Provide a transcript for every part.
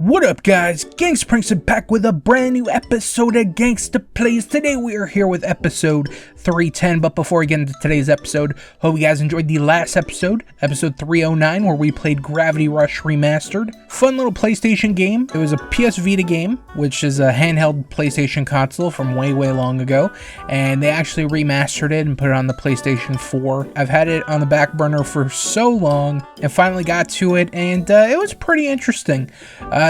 What up guys, GangstaPranksta back with a brand new episode of Gangsta Plays. Today we are here with episode 310, but before we get into today's episode, hope you guys enjoyed the last episode, episode 309, where we played Gravity Rush Remastered. Fun little PlayStation game. It was a PS Vita game, which is a handheld PlayStation console from way long ago, and they actually remastered it and put it on the PlayStation 4. I've had it on the back burner for so long, and finally got to it, and it was pretty interesting.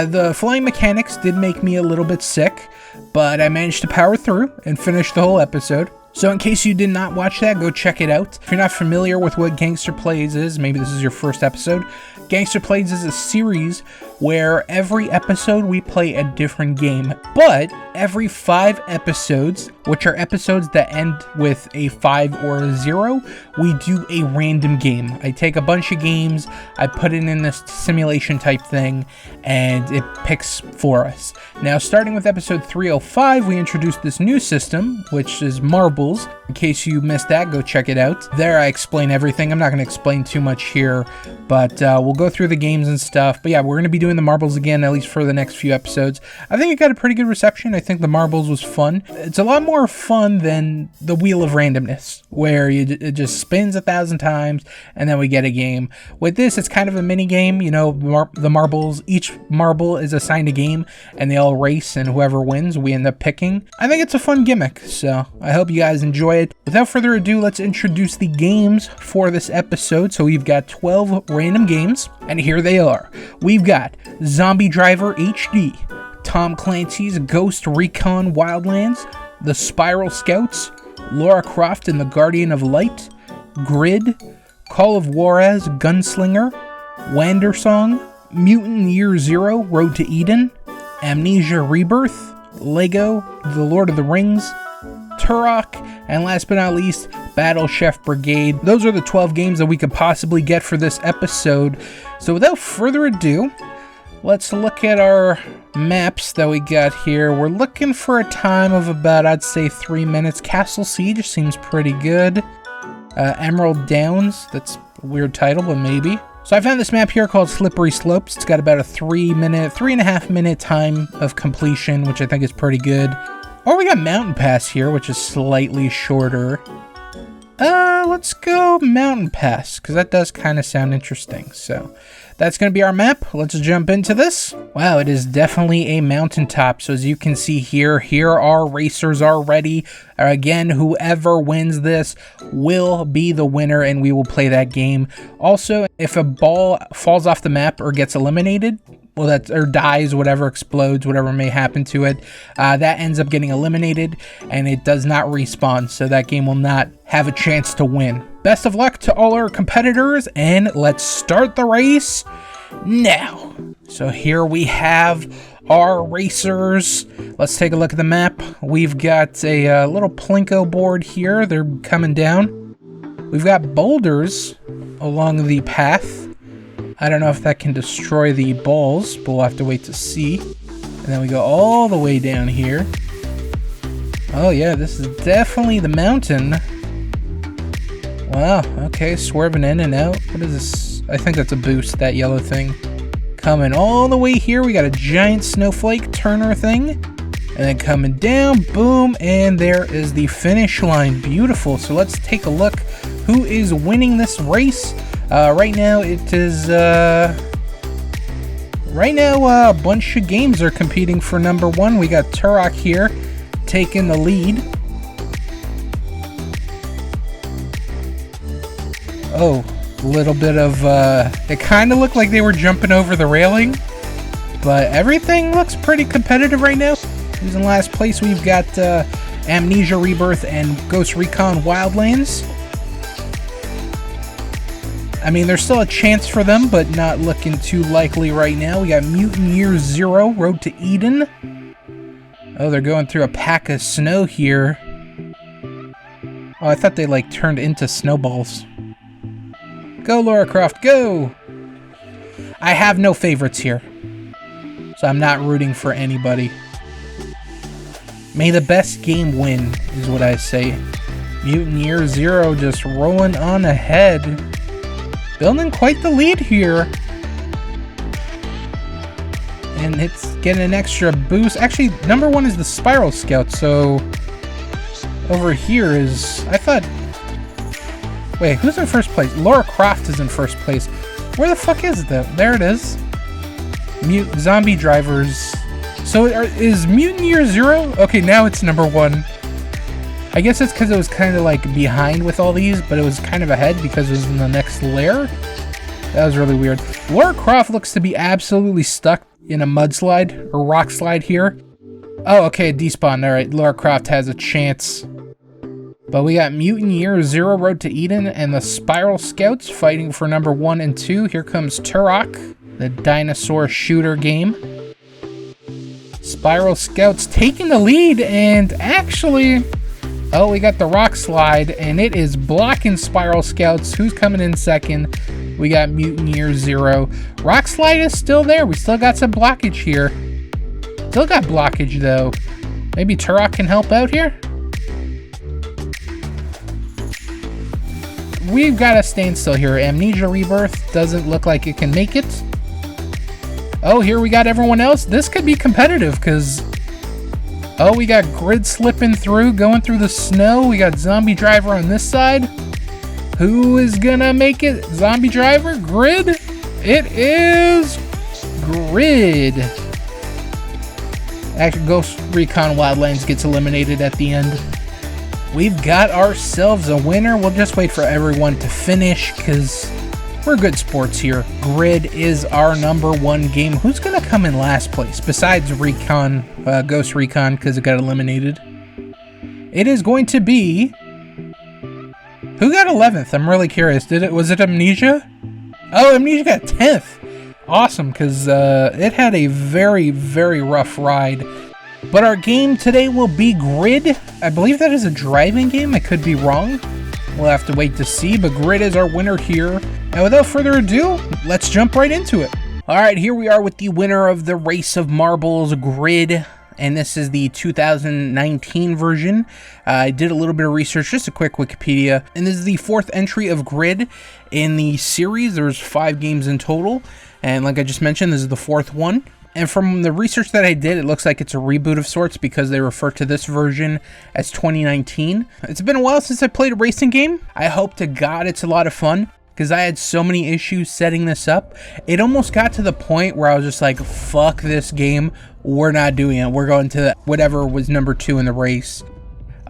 The flying mechanics did make me a little bit sick, but I managed to power through and finish the whole episode. So in case you did not watch that, go check it out. If you're not familiar with what Gangsta Plays is, maybe this is your first episode. Gangsta Plays is a series where every episode we play a different game, but every 5 episodes, which are episodes that end with a 5 or a 0, we do a random game. I take a bunch of games, I put it in this simulation type thing, and it picks for us. Now, starting with episode 305, we introduced this new system, which is marbles. In case you missed that, go check it out. There I explain everything. I'm not going to explain too much here, but we'll go through the games and stuff. But yeah, we're going to be doing the marbles again, at least for the next few episodes. I think it got a pretty good reception. I think the marbles was fun. It's a lot more fun than the Wheel of Randomness, where it just spins 1,000 times and then we get a game. With this, it's kind of a mini game. You know, the marbles, each marble is assigned a game and they all race, and whoever wins, we end up picking. I think it's a fun gimmick, so I hope you guys enjoy it. Without further ado, let's introduce the games for this episode. So we've got 12 random games, and here they are. We've got Zombie Driver HD, Tom Clancy's Ghost Recon Wildlands, The Spiral Scouts, Lara Croft and the Guardian of Light, Grid, Call of Juarez Gunslinger, Wandersong, Mutant Year Zero Road to Eden, Amnesia Rebirth, Lego, The Lord of the Rings, Turok, and last but not least, Battle Chef Brigade. Those are the 12 games that we could possibly get for this episode. So without further ado, let's look at our maps that we got here. We're looking for a time of about, I'd say, 3 minutes. Castle Siege seems pretty good. Emerald Downs, that's a weird title, but maybe. So I found this map here called Slippery Slopes. It's got about a 3.5 minute time of completion, which I think is pretty good. Or we got Mountain Pass here, which is slightly shorter. Let's go Mountain Pass, because that does kind of sound interesting. So that's going to be our map. Let's jump into this. Wow, it is definitely a mountaintop. So as you can see here our racers are ready. Again, whoever wins this will be the winner, and we will play that game. Also, if a ball falls off the map or gets eliminated, or dies, whatever, explodes, whatever may happen to it, that ends up getting eliminated, and it does not respawn, so that game will not have a chance to win. Best of luck to all our competitors, and let's start the race now. So here we have our racers. Let's take a look at the map. We've got a little plinko board here. They're coming down. We've got boulders along the path. I don't know if that can destroy the balls, but we'll have to wait to see. And then we go all the way down here. Oh yeah, this is definitely the mountain. Wow, okay, swerving in and out. What is this? I think that's a boost, that yellow thing. Coming all the way here, we got a giant snowflake turner thing. And then coming down, boom, and there is the finish line. Beautiful. So let's take a look. Who is winning this race? Right now it is, a bunch of games are competing for number 1. We got Turok here taking the lead. Oh, a little bit of, it kind of looked like they were jumping over the railing, but everything looks pretty competitive right now. Who's in last place? We've got, Amnesia Rebirth and Ghost Recon Wildlands. I mean, there's still a chance for them, but not looking too likely right now. We got Mutant Year Zero, Road to Eden. Oh, they're going through a pack of snow here. Oh, I thought they, like, turned into snowballs. Go, Lara Croft, go! I have no favorites here, so I'm not rooting for anybody. May the best game win, is what I say. Mutant Year Zero just rolling on ahead. Building quite the lead here. and it's getting an extra boost. Actually, number 1 is the Spiral Scout, so over here is, I thought, wait, who's in first place? Lara Croft is in first place. Where the fuck is that? There it is. Zombie Drivers. So is Mutant Year Zero? Okay, now it's number 1. I guess it's because it was kind of like behind with all these, but it was kind of ahead because it was in the next layer. That was really weird. Lara Croft looks to be absolutely stuck in a mudslide or rock slide here. Oh, okay, despawn. All right, Lara Croft has a chance. But we got Mutant Year Zero Road to Eden and the Spiral Scouts fighting for number 1 and 2. Here comes Turok, the dinosaur shooter game. Spiral Scouts taking the lead, and actually, oh, we got the rock slide, and it is blocking Spiral Scouts. Who's coming in second? We got Mutant Year Zero. Rock slide is still there. We still got some blockage here. Still got blockage, though. Maybe Turok can help out here? We've got to stand still here. Amnesia Rebirth doesn't look like it can make it. Oh, here we got everyone else. This could be competitive because... oh, we got Grid slipping through, going through the snow. We got Zombie Driver on this side. Who is gonna make it? Zombie Driver? Grid? It is... Grid. Actually, Ghost Recon Wildlands gets eliminated at the end. We've got ourselves a winner. We'll just wait for everyone to finish because we're good sports here. Grid is our number 1 game. Who's going to come in last place besides Recon, Ghost Recon, because it got eliminated? It is going to be... who got 11th? I'm really curious. Was it Amnesia? Oh, Amnesia got 10th. Awesome, because it had a very, very rough ride. But our game today will be Grid. I believe that is a driving game. I could be wrong. We'll have to wait to see, but Grid is our winner here. And without further ado, let's jump right into it. Alright, here we are with the winner of the Race of Marbles, Grid. And this is the 2019 version. I did a little bit of research, just a quick Wikipedia. And this is the 4th entry of Grid in the series. There's 5 games in total. And like I just mentioned, this is the 4th one. And from the research that I did, it looks like it's a reboot of sorts because they refer to this version as 2019. It's been a while since I played a racing game. I hope to God it's a lot of fun because I had so many issues setting this up. It almost got to the point where I was just like, fuck this game. We're not doing it. We're going to whatever was number 2 in the race.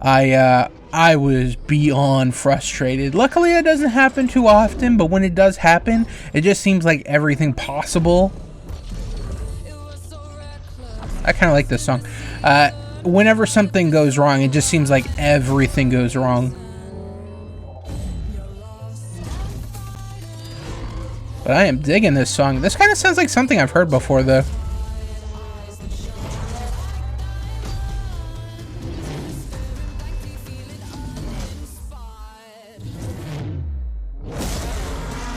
I was beyond frustrated. Luckily, it doesn't happen too often, but when it does happen, it just seems like everything possible. I kind of like this song. Whenever something goes wrong, it just seems like everything goes wrong. But I am digging this song. This kind of sounds like something I've heard before, though.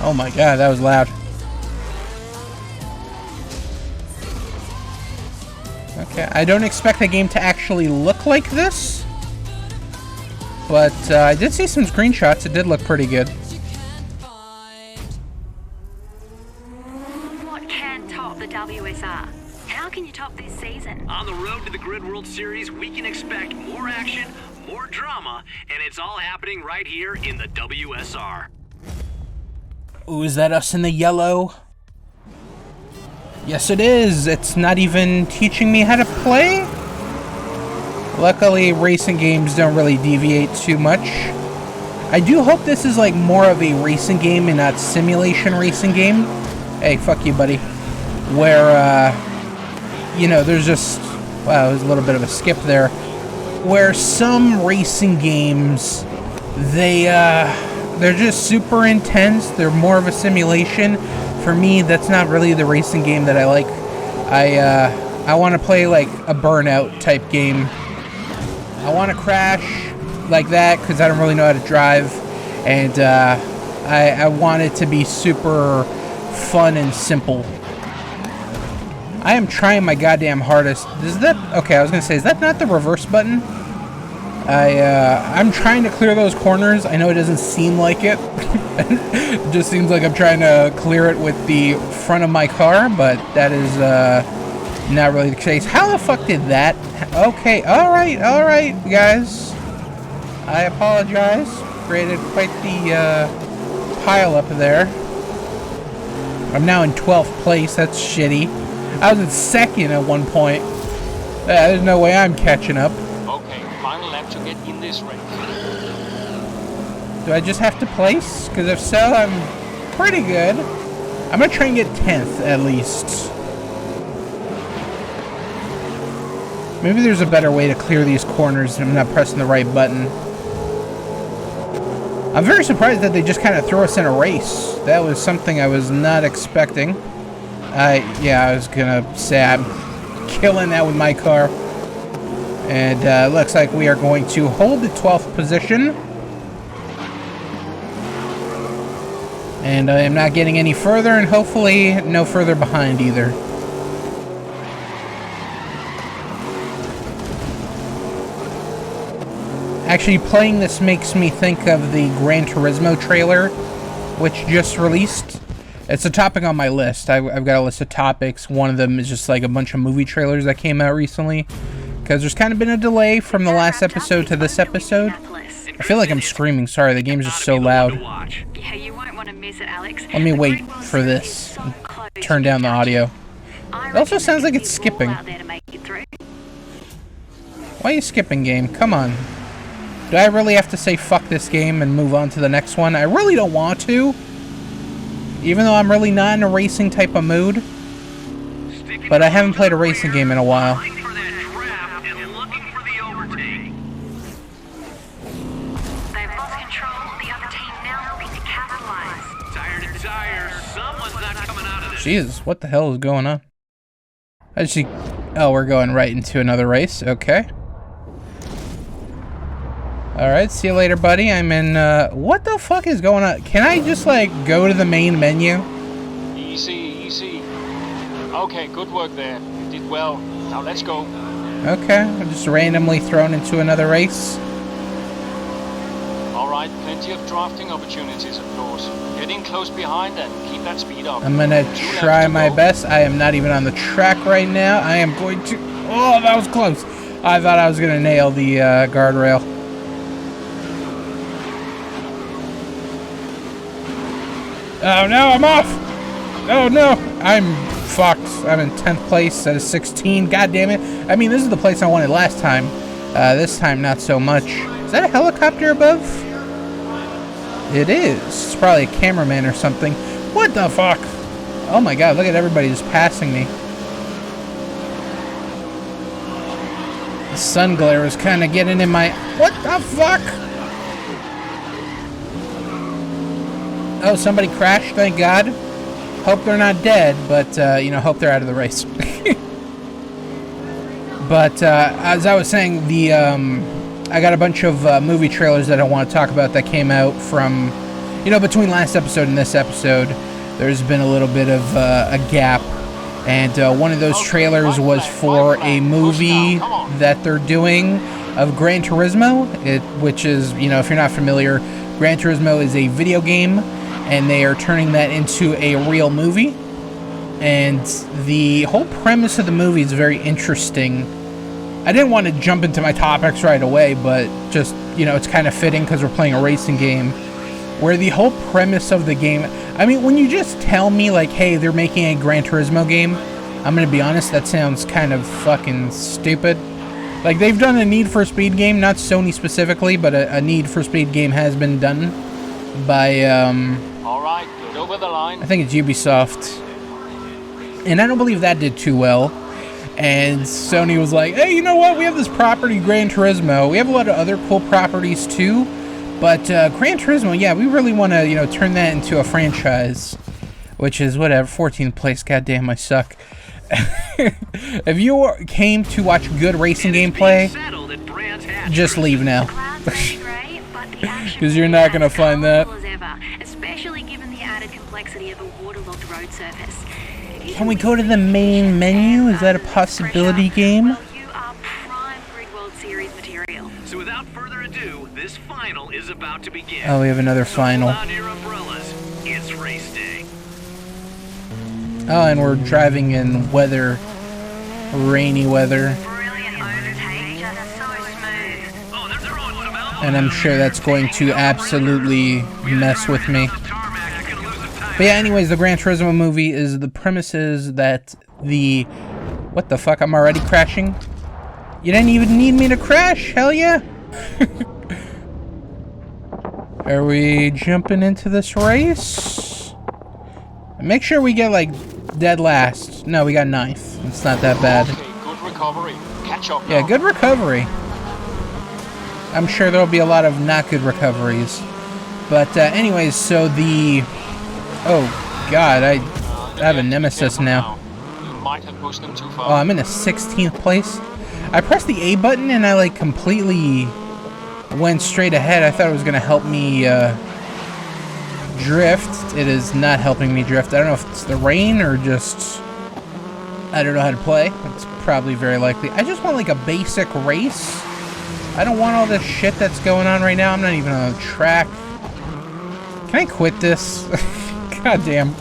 Oh my god, that was loud. Okay, I don't expect the game to actually look like this, but I did see some screenshots. It did look pretty good. What can top the WSR? How can you top this season? On the road to the Grid World Series, we can expect more action, more drama, and it's all happening right here in the WSR. Ooh, is that us in the yellow? Yes, it is. It's not even teaching me how to play. Luckily, racing games don't really deviate too much. I do hope this is like more of a racing game and not simulation racing game. Hey, fuck you, buddy. Where, you know, there's just... wow, there's a little bit of a skip there. Where some racing games, they're just super intense. They're more of a simulation. For me, that's not really the racing game that I like. I want to play like a Burnout type game. I want to crash like that because I don't really know how to drive. And I want it to be super fun and simple. I am trying my goddamn hardest. Is that... okay, I was going to say, is that not the reverse button? I'm trying to clear those corners. I know it doesn't seem like it. It just seems like I'm trying to clear it with the front of my car, but that is Not really the case. How the fuck did that? Okay, alright, guys. I apologize. Created quite the pile up there. I'm now in 12th place. That's shitty. I was in 2nd at one point. There's no way I'm catching up. Okay, final lap to get in this race. Do I just have to place? Because if so, I'm pretty good. I'm going to try and get 10th at least. Maybe there's a better way to clear these corners and I'm not pressing the right button. I'm very surprised that they just kind of threw us in a race. That was something I was not expecting. Yeah, I was going to say I'm killing that with my car. And looks like we are going to hold the 12th position. And I am not getting any further, and hopefully no further behind either. Actually, playing this makes me think of the Gran Turismo trailer, which just released. It's a topic on my list. I've got a list of topics. One of them is just like a bunch of movie trailers that came out recently. Because there's kind of been a delay from the last episode to this episode. I feel like I'm screaming. Sorry, the game's just so loud. Yeah, you won't want to miss it, Alex. Let me wait for this. Turn down the audio. It also sounds like it's skipping. Why are you skipping, game? Come on. Do I really have to say fuck this game and move on to the next one? I really don't want to. Even though I'm really not in a racing type of mood. But I haven't played a racing game in a while. Jesus, what the hell is going on? Oh, we're going right into another race. Okay. Alright, see you later, buddy. I'm in, what the fuck is going on? Can I just, like, go to the main menu? Easy. Okay, good work there. You did well. Now let's go. Okay, I'm just randomly thrown into another race. Alright, plenty of drafting opportunities, of course. Get in close behind and keep that speed up. I'm gonna try my best. I am not even on the track right now. I am going to... Oh, that was close. I thought I was gonna nail the guardrail. Oh no, I'm off! Oh no, I'm fucked. I'm in 10th place out of 16. God damn it. I mean, this is the place I wanted last time. This time, not so much. Is that a helicopter above? It is. It's probably a cameraman or something. What the fuck? Oh my god, look at everybody just passing me. The sun glare is kind of getting in my... What the fuck? Oh, somebody crashed, thank God. Hope they're not dead, but, you know, hope they're out of the race. But, as I was saying, I got a bunch of movie trailers that I want to talk about that came out from, you know, between last episode and this episode. There's been a little bit of a gap. And one of those trailers was for a movie that they're doing of Gran Turismo, which is, you know, if you're not familiar, Gran Turismo is a video game, and they are turning that into a real movie. And the whole premise of the movie is very interesting. I didn't want to jump into my topics right away, but just, you know, it's kind of fitting because we're playing a racing game. Where the whole premise of the game... I mean, when you just tell me, like, hey, they're making a Gran Turismo game, I'm going to be honest, that sounds kind of fucking stupid. Like, they've done a Need for Speed game, not Sony specifically, but a Need for Speed game has been done by, All right, get over the line. I think it's Ubisoft. And I don't believe that did too well. And Sony was like, hey, you know what? We have this property, Gran Turismo. We have a lot of other cool properties too. But Gran Turismo, yeah, we really want to, you know, turn that into a franchise. Which is whatever, 14th place. Goddamn, I suck. If you came to watch good racing gameplay, just leave now. Because you're not going to find that. Especially given the added complexity of a waterlogged road surface. Can we go to the main menu? Is that a possibility, game? Well, you are prime Grid World Series material. So without further ado, this final is about to begin. Oh, we have another final. Hold on to your umbrellas. It's race day. Oh, and we're driving in weather rainy weather. Brilliant overtake, just so smooth. Oh, they're on some elbow. And I'm sure that's going to absolutely mess with me. But yeah, anyways, the Gran Turismo movie is the premise is that the... What the fuck? I'm already crashing? You didn't even need me to crash? Hell yeah! Are we jumping into this race? Make sure we get, like, dead last. No, we got ninth. It's not that bad. Okay, good recovery. Catch up Yeah, now. good recovery. I'm sure there'll be a lot of not good recoveries. But anyways, so the... Oh, God, I have a nemesis now. You might have pushed them too Oh, far. I'm in a 16th place. I pressed the A button and I, like, completely went straight ahead. I thought it was going to help me drift. It is not helping me drift. I don't know if it's the rain or just... I don't know how to play. It's probably very likely. I just want, like, a basic race. I don't want all this shit that's going on right now. I'm not even on the track. Can I quit this? God damn.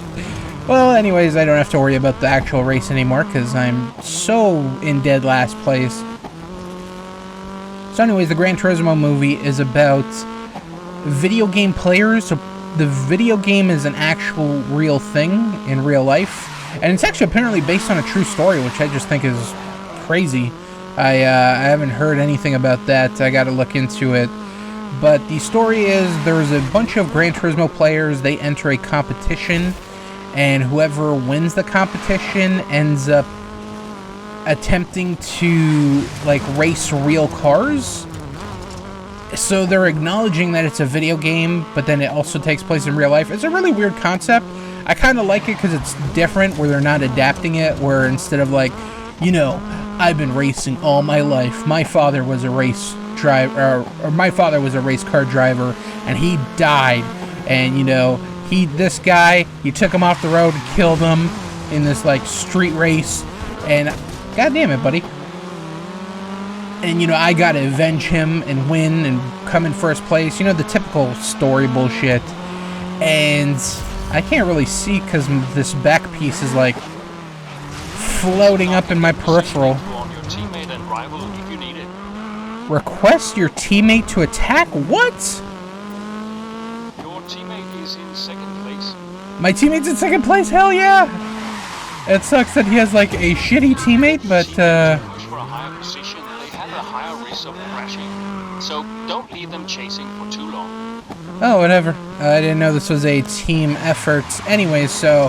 Well, anyways, I don't have to worry about the actual race anymore because I'm so in dead last place. So anyways, the Gran Turismo movie is about video game players. So the video game is an actual real thing in real life. And it's actually apparently based on a true story, which I just think is crazy. I haven't heard anything about that. I gotta look into it. But the story is there's a bunch of Gran Turismo players. They enter a competition, and whoever wins the competition ends up attempting to, like, race real cars. So they're acknowledging that it's a video game, but then it also takes place in real life. It's a really weird concept. I kind of like it because it's different, where they're not adapting it, where instead of, like, you know, I've been racing all my life. My father was a race driver, or my father was a race car driver, and he died. And, you know, this guy, you took him off the road and killed him in this, like, street race. And, god damn it, buddy. And, you know, I gotta avenge him and win and come in first place. You know, the typical story bullshit. And I can't really see because this back piece is, like, floating up in my peripheral. On your teammate and rival if you need it. Request your teammate to attack? What? Your teammate is in second place. My teammate's in second place? Hell yeah! It sucks that he has, like, a shitty teammate, but, Push for a higher position. They have a higher risk of crashing. So don't leave them chasing for too long. oh, whatever. I didn't know this was a team effort. Anyway, so...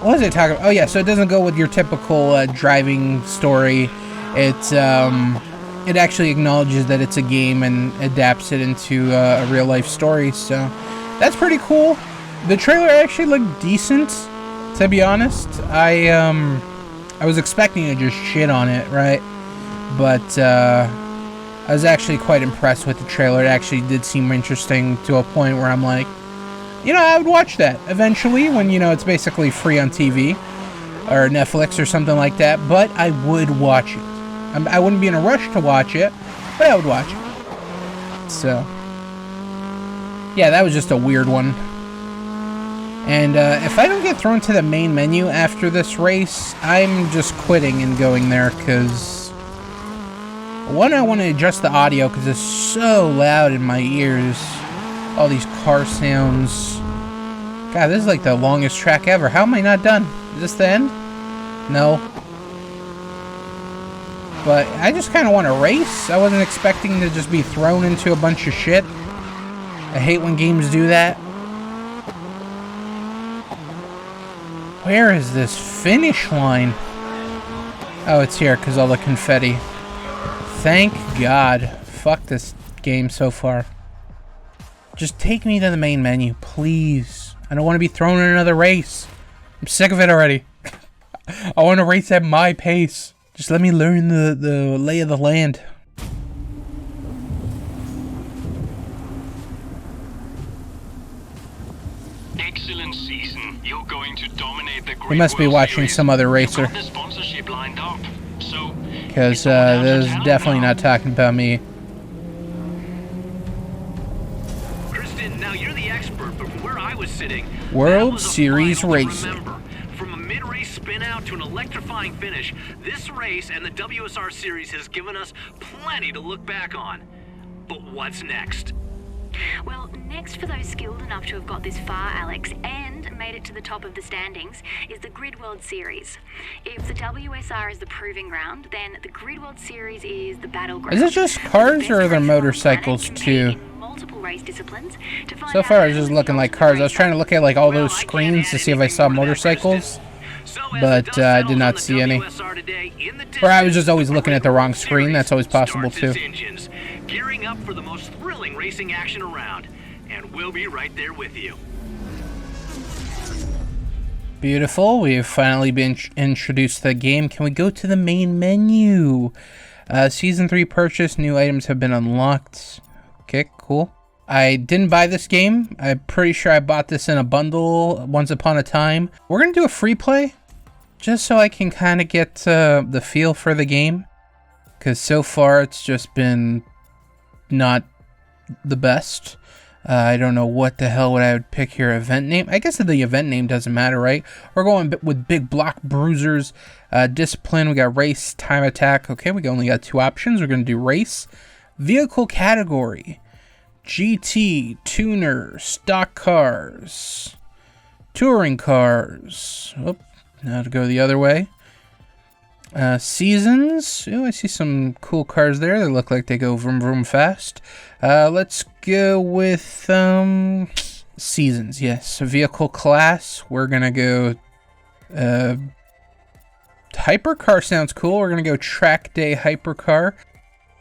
What was I talking about? Oh, yeah, so it doesn't go with your typical driving story. It actually acknowledges that it's a game and adapts it into a real-life story, so that's pretty cool. The trailer actually looked decent, to be honest. I was expecting to just shit on it, right? But I was actually quite impressed with the trailer. It actually did seem interesting to a point where I'm like, you know, I would watch that eventually when, you know, it's basically free on TV or Netflix or something like that, but I would watch it. I wouldn't be in a rush to watch it, but I would watch it. So, yeah, that was just a weird one. And if I don't get thrown to the main menu after this race, I'm just quitting and going there because, one, I want to adjust the audio because it's so loud in my ears. All these car sounds. God, this is like the longest track ever. How am I not done? Is this the end? No. But I just kind of want to race. I wasn't expecting to just be thrown into a bunch of shit. I hate when games do that. Where is this finish line? Oh, it's here because all the confetti. Thank God. Fuck this game so far. Just take me to the main menu, please. I don't want to be thrown in another race. I'm sick of it already. I want to race at my pace. Just let me learn the lay of the land. Excellent season. You're going to dominate the Great We must be World watching Series. some other racer. You've got the sponsorship lined up. So, Because it's all down to this is talent definitely now. not talking about me. Kristen, now you're the expert, but from where I was sitting, World that was a Series final to racing. remember. From a mid-race spin out to an electrifying finish, this race and the WSR series has given us plenty to look back on. But what's next? Well, next for those skilled enough to have got this far, Alex, and made it to the top of the standings, is the Grid World Series. If the WSR is the proving ground, then the Grid World Series is the battleground. Is it just cars or are there motorcycles too? Multiple race disciplines to find So far, out it's just who looking the like ultimate cars. I was race trying to look at like all those screens to see if I saw motorcycles, but I did not see any. Or I was just always looking at the wrong screen. That's always possible too. Gearing up for the most thrilling racing action around, and we'll be right there with you. Beautiful. We've finally been introduced to the game. Can we go to the main menu? Season 3 purchase. New items have been unlocked. Okay, cool. I didn't buy this game. I'm pretty sure I bought this in a bundle once upon a time. We're going to do a free play just so I can kind of get the feel for the game. Because so far it's just been not the best. I don't know what the hell would I would pick here. Event name? I guess the event name doesn't matter, right? We're going with big block bruisers. Discipline, we got race, time attack. Okay, we only got 2 options. We're going to do race. Vehicle category. GT, tuner, stock cars, touring cars. Oh, now to go the other way. Seasons. Oh, I see some cool cars there. They look like they go vroom vroom fast. Let's go with seasons. Yes, vehicle class. We're gonna go. Hypercar sounds cool. We're gonna go track day hypercar.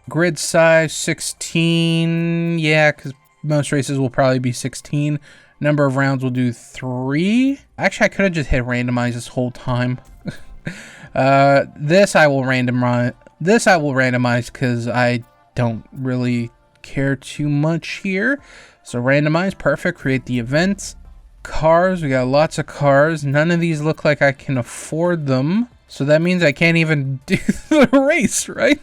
Grid size 16. Yeah, because most races will probably be 16. Number of rounds will do 3. Actually, I could have just hit randomize this whole time. This I will randomize. This I will randomize because I don't really care too much here. So randomize, perfect. Create the events. Cars, we got lots of cars. None of these look like I can afford them. So that means I can't even do the race, right?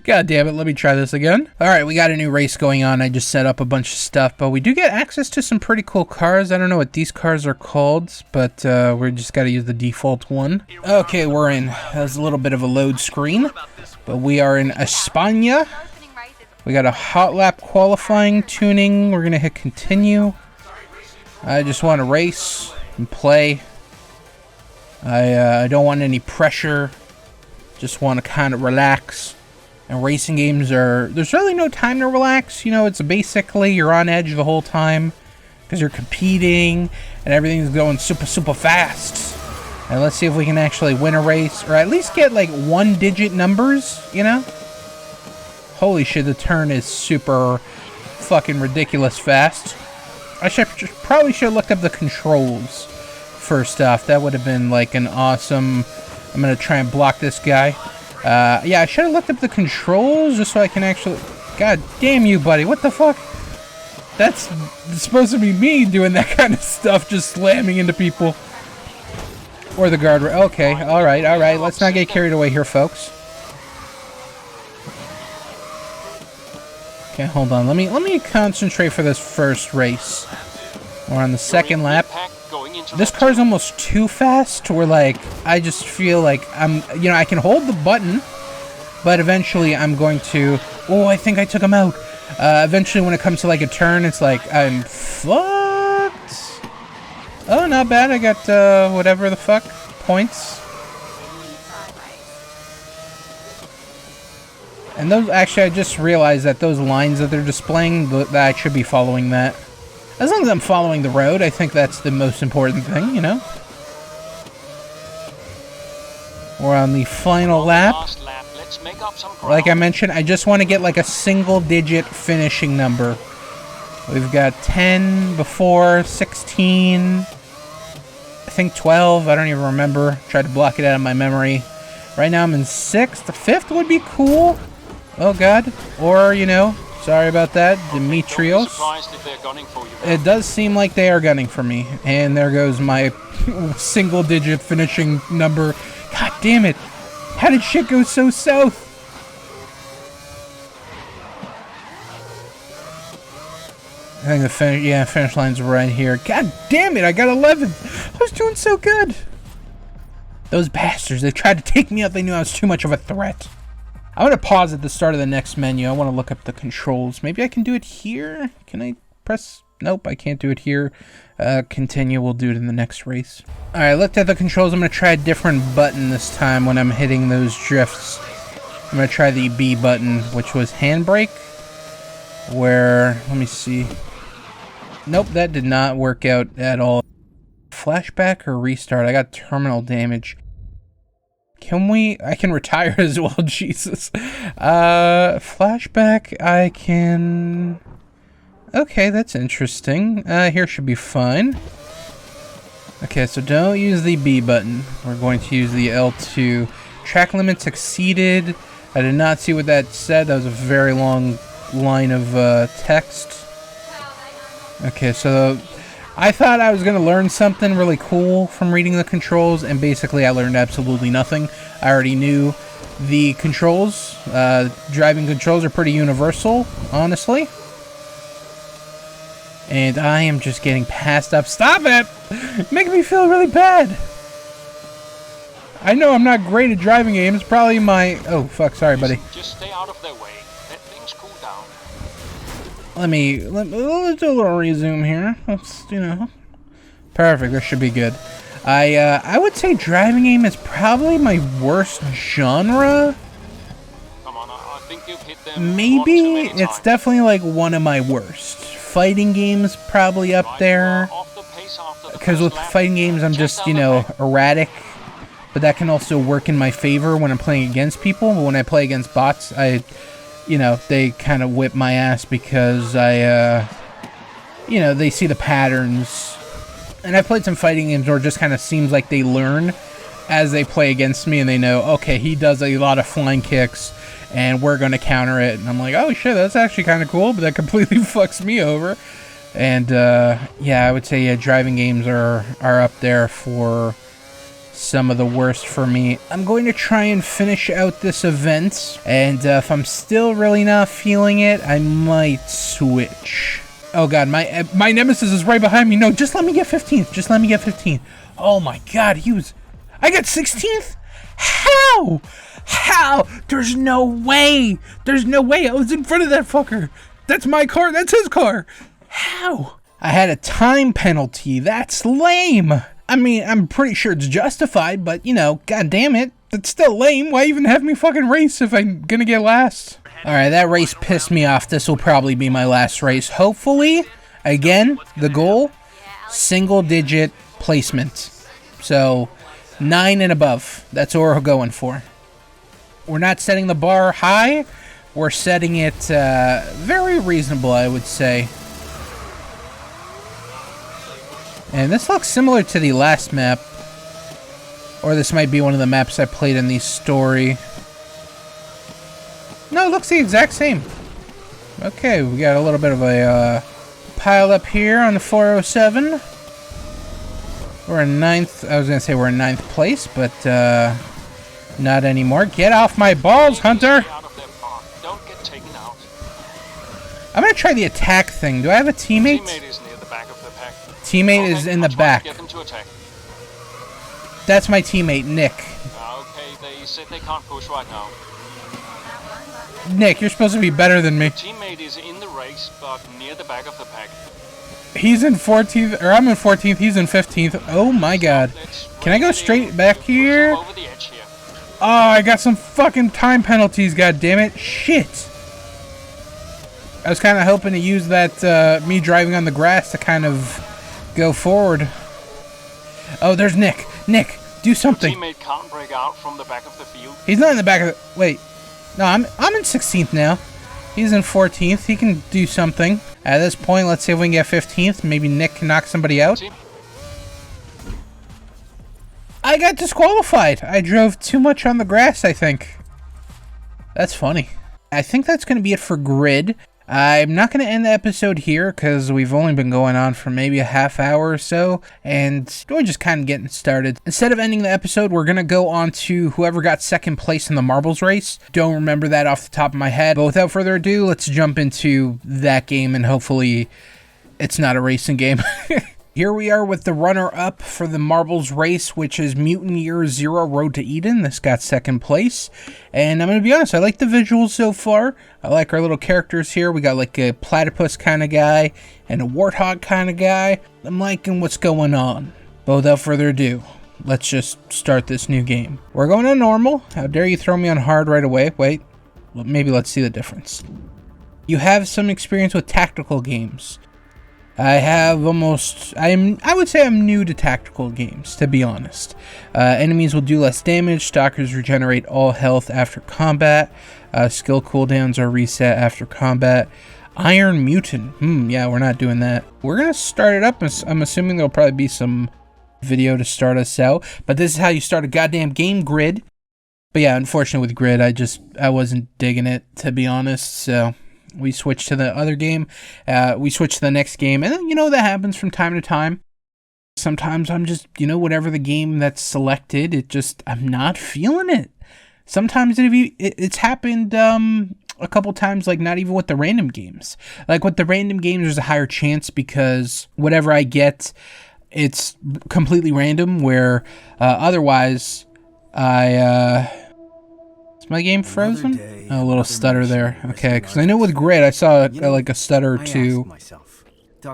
God damn it, let me try this again. Alright, we got a new race going on. I just set up a bunch of stuff, but we do get access to some pretty cool cars. I don't know what these cars are called, but we just got to use the default one. Okay, we're in. That was a little bit of a load screen, but we are in España. We got a hot lap qualifying tuning. We're going to hit continue. I just want to race and play. I don't want any pressure. Just want to kind of relax. And racing games there's really no time to relax. You know, it's basically you're on edge the whole time because you're competing and everything's going super, super fast. And let's see if we can actually win a race or at least get like 1-digit numbers, you know? Holy shit, the turn is super fucking ridiculous fast. I probably should have looked up the controls first off. That would have been like an awesome... I'm going to try and block this guy. Yeah, I should have looked up the controls just so I can actually... God damn you, buddy. What the fuck? That's supposed to be me doing that kind of stuff, just slamming into people. Or the guardrail. Okay, alright, alright. Let's not get carried away here, folks. Okay, hold on. Let me concentrate for this first race. We're on the second lap. This car's almost too fast, where like I just feel like I can hold the button, but eventually I'm going to. Oh, I think I took him out. Eventually, when it comes to like a turn, it's like I'm fucked. Oh, not bad. I got whatever the fuck points. And those actually, I just realized that those lines that they're displaying, that I should be following that. As long as I'm following the road, I think that's the most important thing, you know? We're on the final lap. Like I mentioned, I just want to get like a single-digit finishing number. We've got 10 before, 16, I think 12, I don't even remember. Tried to block it out of my memory. Right now I'm in 6th. 5th would be cool. Oh god. Or, you know... Sorry about that, Demetrios. It does seem like they are gunning for me. And there goes my single-digit finishing number. God damn it. How did shit go so south? I think the finish line's right here. God damn it, I got 11. I was doing so good. Those bastards, they tried to take me out. They knew I was too much of a threat. I'm going to pause at the start of the next menu. I want to look up the controls. Maybe I can do it here? Can I press? Nope, I can't do it here. Continue, we'll do it in the next race. Alright, I looked at the controls. I'm going to try a different button this time when I'm hitting those drifts. I'm going to try the B button, which was handbrake. Where, let me see. Nope, that did not work out at all. Flashback or restart? I got terminal damage. I can retire as well, Jesus. Flashback, I can... Okay, that's interesting. Here should be fine. Okay, so don't use the B button. We're going to use the L2. Track limits exceeded. I did not see what that said. That was a very long line of text. Okay, so... I thought I was going to learn something really cool from reading the controls, and basically I learned absolutely nothing. I already knew the controls. Driving controls are pretty universal, honestly. And I am just getting passed up. Stop it! Making me feel really bad. I know I'm not great at driving games. Probably my... Oh, fuck. Sorry, buddy. Just stay out of their way. Let things cool down. Let's do a little resume here. Let's, perfect. That should be good. I would say driving game is probably my worst genre. Come on, I think you've hit them Maybe one too many it's times. definitely like one of my worst. Fighting games probably up Right, there. you are off the pace after the Because first with lap. fighting games, I'm Check just, down the back. erratic. But that can also work in my favor when I'm playing against people. But when I play against bots, they kind of whip my ass because they see the patterns. And I've played some fighting games where it just kind of seems like they learn as they play against me, and they know, okay, he does a lot of flying kicks, and we're going to counter it. And I'm like, oh shit, that's actually kind of cool, but that completely fucks me over. And I would say driving games are up there for some of the worst for me. I'm going to try and finish out this event, and if I'm still really not feeling it, I might switch. Oh god, my nemesis is right behind me. No, just let me get 15th. Just let me get 15th. Oh my god, I got 16th? How? How? There's no way. There's no way. I was in front of that fucker. That's my car. That's his car. How? I had a time penalty. That's lame. I mean, I'm pretty sure it's justified, but, god damn it. That's still lame. Why even have me fucking race if I'm gonna get last? Alright, that race pissed me off. This will probably be my last race. Hopefully, again, the goal, single-digit placement. So, 9 and above. That's what we're going for. We're not setting the bar high. We're setting it very reasonable, I would say. And this looks similar to the last map. Or this might be one of the maps I played in the story. No, it looks the exact same. Okay, we got a little bit of a pile up here on the 407. We're in 9th. I was going to say we're in 9th place, but not anymore. Get off my balls, Hunter! Stay out of their path. Don't get taken out. I'm going to try the attack thing. Do I have a teammate? Teammate is near the back of the pack. Teammate is in the I'll try back. to get them to attack. That's my teammate, Nick. Okay, they said they can't push right now. Nick, you're supposed to be better than me. Teammate is in the race, but near the back of the pack. He's in 14th, or I'm in 14th, he's in 15th. Oh my god. Can I go straight back here? Over the edge here. Oh, I got some fucking time penalties, god damn it. Shit. I was kind of hoping to use that, me driving on the grass to kind of go forward. Oh, there's Nick. Nick, do something. Teammate can't break out from the back of the field. He's not in the back of the... Wait. No, I'm in 16th now. He's in 14th. He can do something. At this point, let's see if we can get 15th. Maybe Nick can knock somebody out. I got disqualified. I drove too much on the grass, I think. That's funny. I think that's going to be it for Grid. I'm not going to end the episode here because we've only been going on for maybe a half hour or so, and we're just kind of getting started. Instead of ending the episode, we're going to go on to whoever got second place in the marbles race. Don't remember that off the top of my head, but without further ado, let's jump into that game, and hopefully it's not a racing game. Here we are with the runner-up for the marbles race, which is Mutant Year Zero Road to Eden. This got second place. And I'm going to be honest, I like the visuals so far. I like our little characters here. We got like a platypus kind of guy and a warthog kind of guy. I'm liking what's going on. But without further ado, let's just start this new game. We're going on normal. How dare you throw me on hard right away? Wait, maybe let's see the difference. You have some experience with tactical games. I would say I'm new to tactical games, to be honest. Enemies will do less damage. Stalkers regenerate all health after combat. Skill cooldowns are reset after combat. Iron Mutant. Yeah, we're not doing that. We're going to start it up. I'm assuming there'll probably be some video to start us out. But this is how you start a goddamn game, Grid. But yeah, unfortunately with Grid, I wasn't digging it, to be honest, so we switched to the other game. We switched to the next game, and then, that happens from time to time. Sometimes I'm just, whatever the game that's selected, I'm not feeling it. Sometimes it's happened a couple times, like not even with the random games. Like with the random games, there's a higher chance because whatever I get, it's completely random, where otherwise is my game frozen? Oh, a little stutter there. Okay, because I know with Grid, I saw like a stutter or two.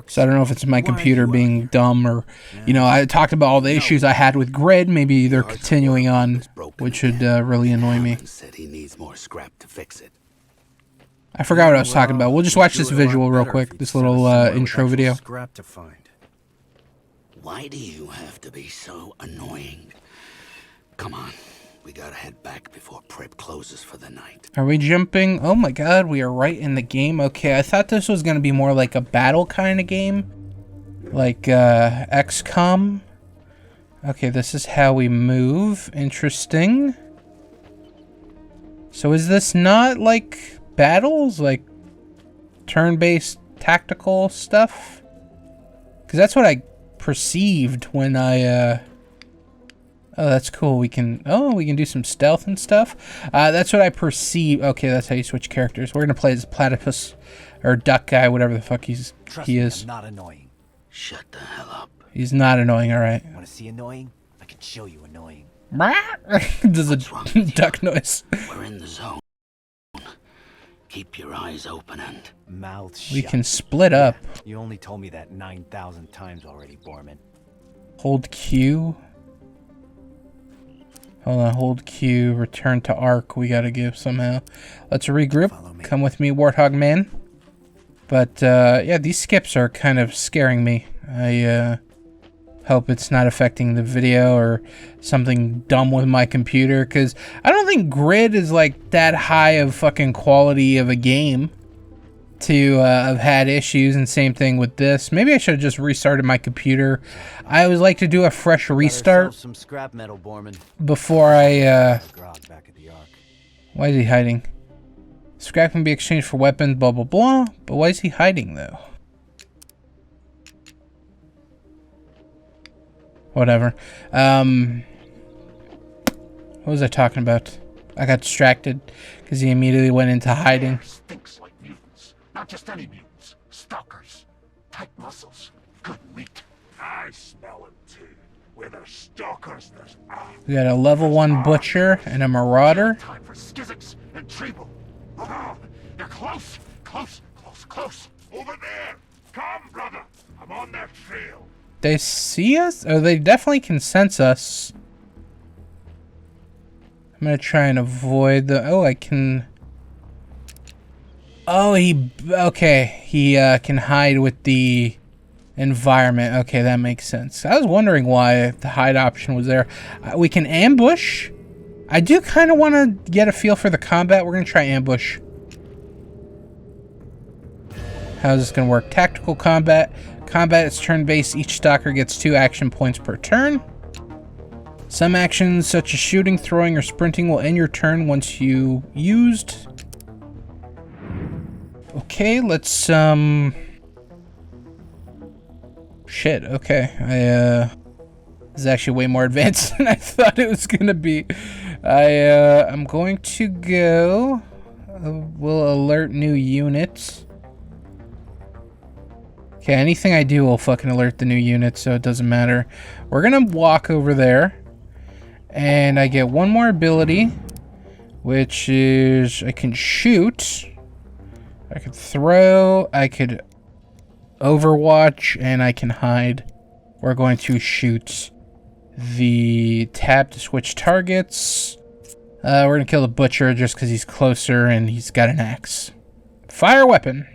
So I don't know if it's my computer being dumb or, I talked about all the issues I had with Grid. Maybe they're continuing on, which would really annoy me. I forgot what I was talking about. We'll just watch this visual real quick. This little intro video. Why do you have to be so annoying? Come on. We gotta head back before prep closes for the night. Are we jumping? Oh my god, we are right in the game. Okay, I thought this was gonna be more like a battle kind of game. Like, XCOM. Okay, this is how we move. Interesting. So is this not like battles? Like turn-based tactical stuff? Because that's what I perceived when I, Oh, that's cool. We can do some stealth and stuff. That's what I perceive. Okay, that's how you switch characters. We're gonna play as platypus or duck guy, whatever the fuck he is. I'm not annoying. Shut the hell up. He's not annoying. All right. Want to see annoying? I can show you annoying. Does a duck noise. We're in the zone. Keep your eyes open and mouth shut. We can split up. You only told me that 9,000 times already, Borman. Hold Q. Hold on, hold Q, return to Arc, we gotta give somehow. Let's regroup. Come with me, Warthog Man. But, yeah, these skips are kind of scaring me. I, hope it's not affecting the video or something dumb with my computer, because I don't think Grid is, like, that high of fucking quality of a game to have had issues, and same thing with this. Maybe I should have just restarted my computer. I always like to do a fresh restart some scrap metal, Borman. before I Why is he hiding? Scrap can be exchanged for weapons, blah blah blah. But why is he hiding though? Whatever. What was I talking about? I got distracted because he immediately went into hiding. Not just any mutants, stalkers, tight muscles, good meat. I smell them too. Where there's stalkers, there's We got a level 1 butcher and a marauder. time for skizzics and treble. Oh, they're close, close, close, close. Over there. Come, brother. I'm on their trail. They see us? Oh, they definitely can sense us. I'm gonna try and avoid the. Oh, I can. Oh, okay, he can hide with the environment. Okay, that makes sense. I was wondering why the hide option was there. We can ambush. I do kind of want to get a feel for the combat. We're going to try ambush. How's this going to work? Tactical combat. Combat is turn-based. Each stalker gets 2 action points per turn. Some actions, such as shooting, throwing, or sprinting, will end your turn once you used. Okay, let's, shit, okay. This is actually way more advanced than I thought it was gonna be. I'm going to go... we'll alert new units. Okay, anything I do will fucking alert the new unit, so it doesn't matter. We're gonna walk over there. And I get one more ability, which is I can shoot, I could throw, I could overwatch, and I can hide. We're going to shoot the tab to switch targets. We're gonna kill the butcher just because he's closer and he's got an axe. Fire weapon.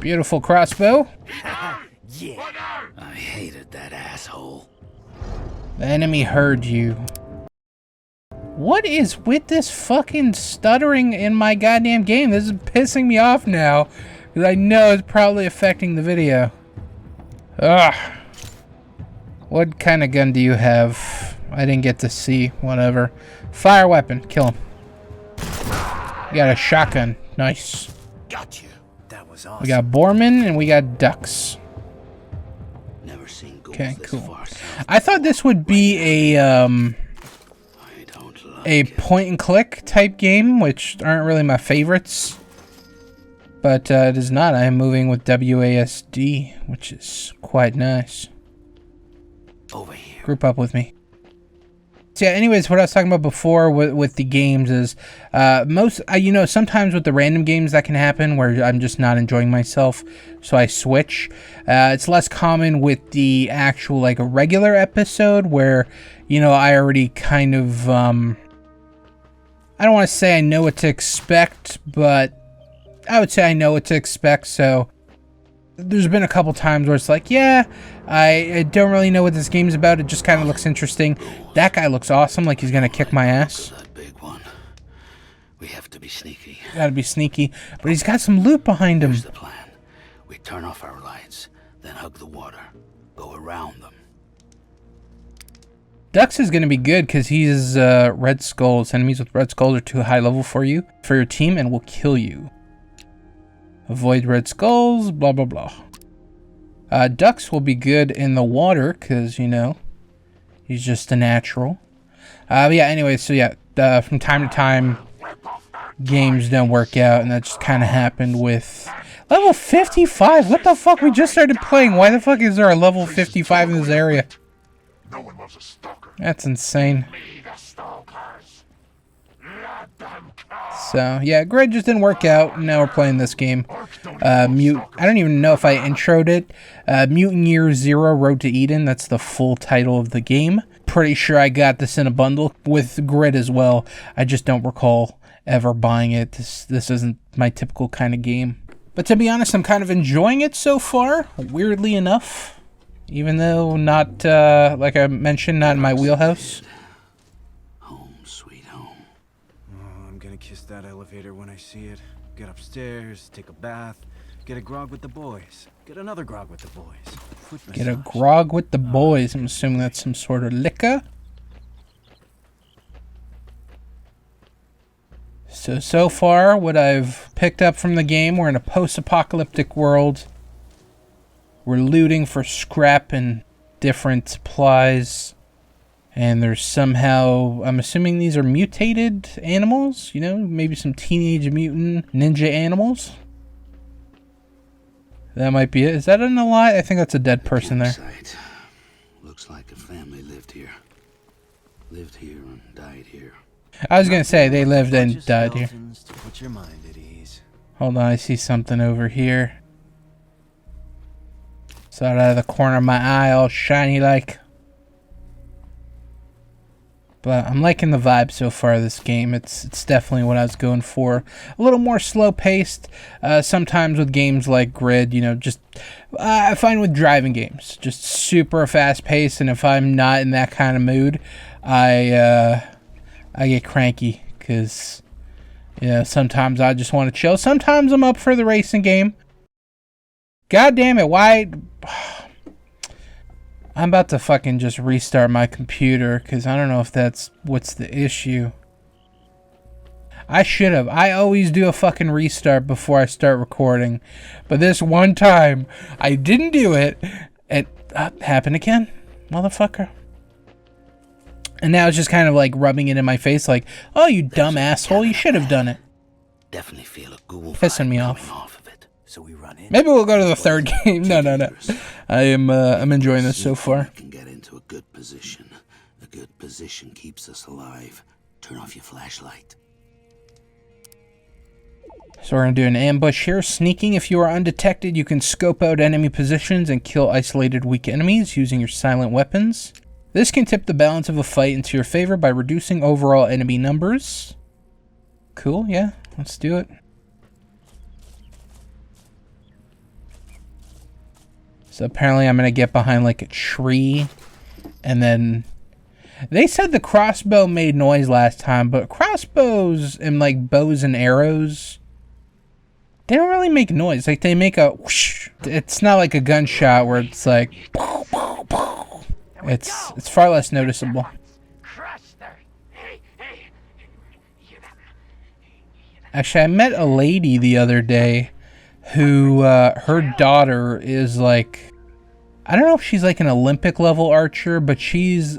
Beautiful crossbow. Yeah. I hated that asshole. The enemy heard you. What is with this fucking stuttering in my goddamn game? This is pissing me off now. Because I know it's probably affecting the video. Ugh. What kind of gun do you have? I didn't get to see. Whatever. Fire weapon. Kill him. We got a shotgun. Nice. Got you. That was awesome. We got Borman and we got ducks. Never seen ghouls Okay, this cool. far south. I thought this would be I don't like a it. point and click type game, which aren't really my favorites. But it is not. I am moving with WASD, which is quite nice. Over here. Group up with me. So yeah, anyways, what I was talking about before with the games is you know, sometimes with the random games that can happen where I'm just not enjoying myself, so I switch. It's less common with the actual, like, a regular episode where, you know, I already kind of, I don't want to say I know what to expect, but I would say I know what to expect, so there's been a couple times where it's like, yeah, I don't really know what this game's about. It just kind of looks interesting. That guy looks awesome, like he's gonna kick my ass. That big one. We have to be sneaky. Gotta be sneaky, but he's got some loot behind him. Here's the plan. We turn off our lights, then hug the water. Go around them. Dux is gonna be good because he's Red Skulls. Enemies with Red Skulls are too high level for your team, and will kill you. Avoid Red Skulls, blah blah blah. Dux will be good in the water because, you know, he's just a natural. But yeah, anyway, so yeah, from time to time, games don't work out, and that just kind of happened with level 55. What the fuck? We just started playing. Why the fuck is there a level 55 in this area? No one loves a stalker. That's insane. Me, the stalkers. Let them come. So yeah, Grid just didn't work out. Now we're playing this game. I don't even know if I introed it. Mutant Year Zero: Road to Eden. That's the full title of the game. Pretty sure I got this in a bundle with Grid as well. I just don't recall ever buying it. This isn't my typical kind of game. But to be honest, I'm kind of enjoying it so far. Weirdly enough, even though not like I mentioned, not in my wheelhouse. Home, sweet home. Oh, I'm gonna kiss that elevator when I see it. Get upstairs, take a bath, get a grog with the boys. Get another grog with the boys. Foot Get a massage. grog with the boys. I'm assuming that's some sort of liquor. So far, what I've picked up from the game, we're in a post-apocalyptic world. We're looting for scrap and different supplies. And there's somehow, I'm assuming these are mutated animals, you know, maybe some teenage mutant ninja animals. That might be it. Is that an alive? I think that's a dead person there. Campsite. Looks like a family lived here. Lived here and died here. I was gonna say they lived and died here. Skeletons to put your mind at ease. Hold on, I see something over here. Saw it out of the corner of my eye, all shiny like. But I'm liking the vibe so far of this game. It's definitely what I was going for. A little more slow paced. Sometimes with games like Grid, you know, just I find with driving games, just super fast paced. And if I'm not in that kind of mood, I get cranky because, you know, sometimes I just want to chill. Sometimes I'm up for the racing game. God damn it! Why? I'm about to fucking just restart my computer because I don't know if that's what's the issue. I should have. I always do a fucking restart before I start recording. But this one time, I didn't do it. It happened again, motherfucker. And now it's just kind of like rubbing it in my face like, oh, you dumb asshole, you should have done it. definitely feel a ghoul Pissing me vibe coming off. of it. So we run in. Maybe we'll go to the third game. No. I'm enjoying this so far. We can get into a good position. A good position keeps us alive. Turn off your flashlight. So we're going to do an ambush here. Sneaking. If you are undetected, you can scope out enemy positions and kill isolated weak enemies using your silent weapons. This can tip the balance of a fight into your favor by reducing overall enemy numbers. Cool, yeah. Let's do it. So apparently I'm going to get behind like a tree. And then... They said the crossbow made noise last time, but crossbows and like bows and arrows... They don't really make noise. Like, they make a whoosh. It's not like a gunshot where it's like... It's far less noticeable. Actually, I met a lady the other day who, her daughter is like... I don't know if she's like an Olympic level archer, but she's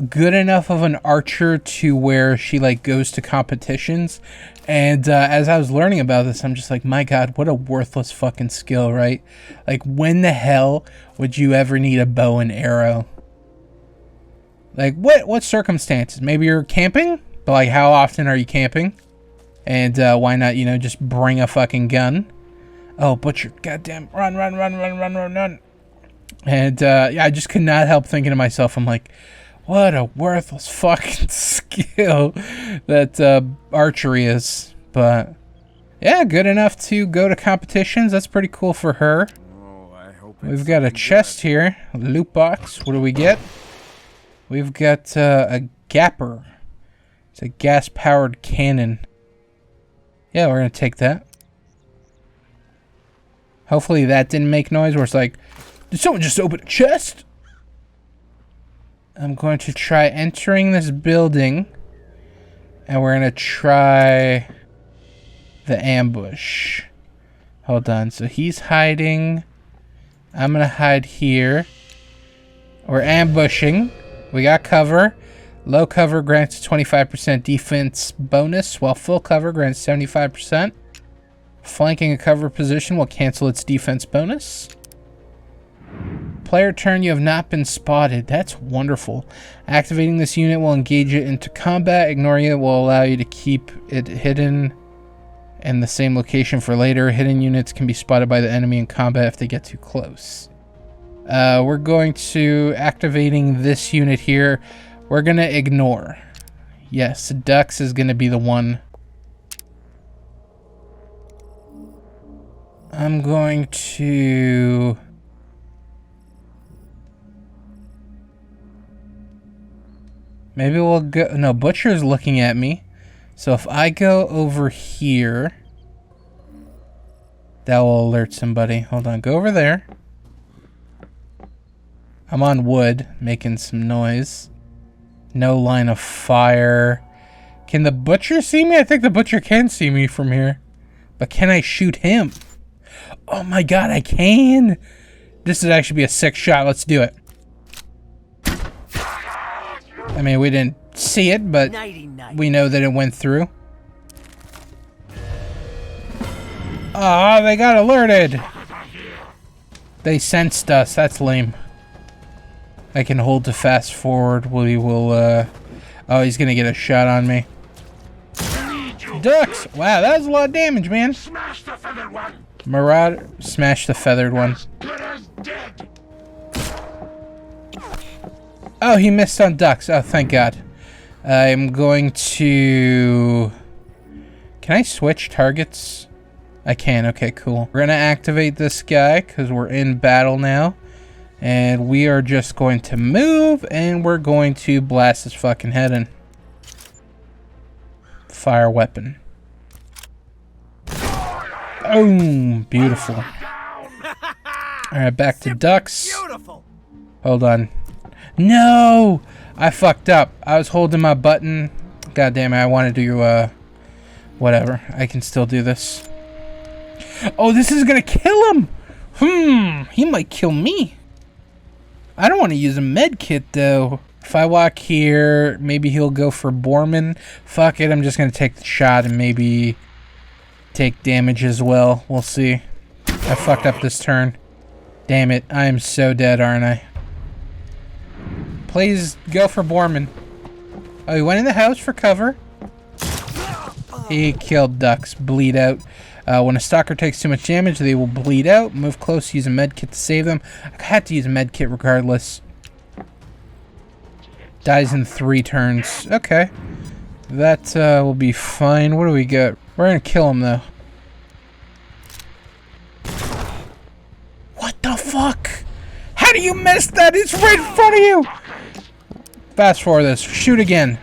good enough of an archer to where she like goes to competitions. And as I was learning about this, I'm just like, my God, what a worthless fucking skill, right? Like, when the hell would you ever need a bow and arrow? Like, what circumstances? Maybe you're camping, but like, how often are you camping? And why not, you know, just bring a fucking gun? Oh, butcher, goddamn, run. And yeah, I just could not help thinking to myself, I'm like, what a worthless fucking skill that archery is. But yeah, good enough to go to competitions. That's pretty cool for her. Oh, I hope We've got a chest here, a loot box. What do we get? We've got a gapper. It's a gas-powered cannon. Yeah, we're gonna take that. Hopefully that didn't make noise where it's like, did someone just open a chest? I'm going to try entering this building, and we're going to try the ambush. Hold on. So he's hiding. I'm going to hide here. We're ambushing. We got cover. Low cover grants 25% defense bonus, while full cover grants 75%. Flanking a cover position will cancel its defense bonus. Player turn, you have not been spotted. That's wonderful. Activating this unit will engage it into combat. Ignoring it will allow you to keep it hidden in the same location for later. Hidden units can be spotted by the enemy in combat if they get too close. We're going to activating this unit here. We're going to ignore. Yes, Dux is going to be the one. I'm going to... Maybe we'll go... No, Butcher's looking at me. So if I go over here... That will alert somebody. Hold on, go over there. I'm on wood, making some noise. No line of fire. Can the Butcher see me? I think the Butcher can see me from here. But can I shoot him? Oh my God, I can! This would actually be a sick shot. Let's do it. I mean, we didn't see it, but we know that it went through. Ah, they got alerted. They sensed us. That's lame. I can hold to fast forward. We will, Oh, he's gonna get a shot on me. Ducks! Wow, that was a lot of damage, man. Smash the feathered one. Marauder, smash the feathered one. Good as dead. Oh, he missed on ducks. Oh, thank God. I'm going to... Can I switch targets? I can. Okay, cool. We're going to activate this guy because we're in battle now. And we are just going to move and we're going to blast his fucking head in. Fire weapon. Boom. Beautiful. Alright, back to ducks. Hold on. No! I fucked up. I was holding my button. God damn it, I wanted to, whatever. I can still do this. Oh, this is gonna kill him! He might kill me. I don't want to use a med kit, though. If I walk here, maybe he'll go for Borman. Fuck it, I'm just gonna take the shot and maybe take damage as well. We'll see. I fucked up this turn. Damn it. I am so dead, aren't I? Please go for Borman. Oh, he went in the house for cover. He killed ducks. Bleed out. When a stalker takes too much damage, they will bleed out. Move close, use a med kit to save them. I had to use a med kit regardless. Dies in 3 turns. Okay. That will be fine. What do we got? We're gonna kill him though. What the fuck? How do you miss that? It's right in front of you! Fast forward this. Shoot again.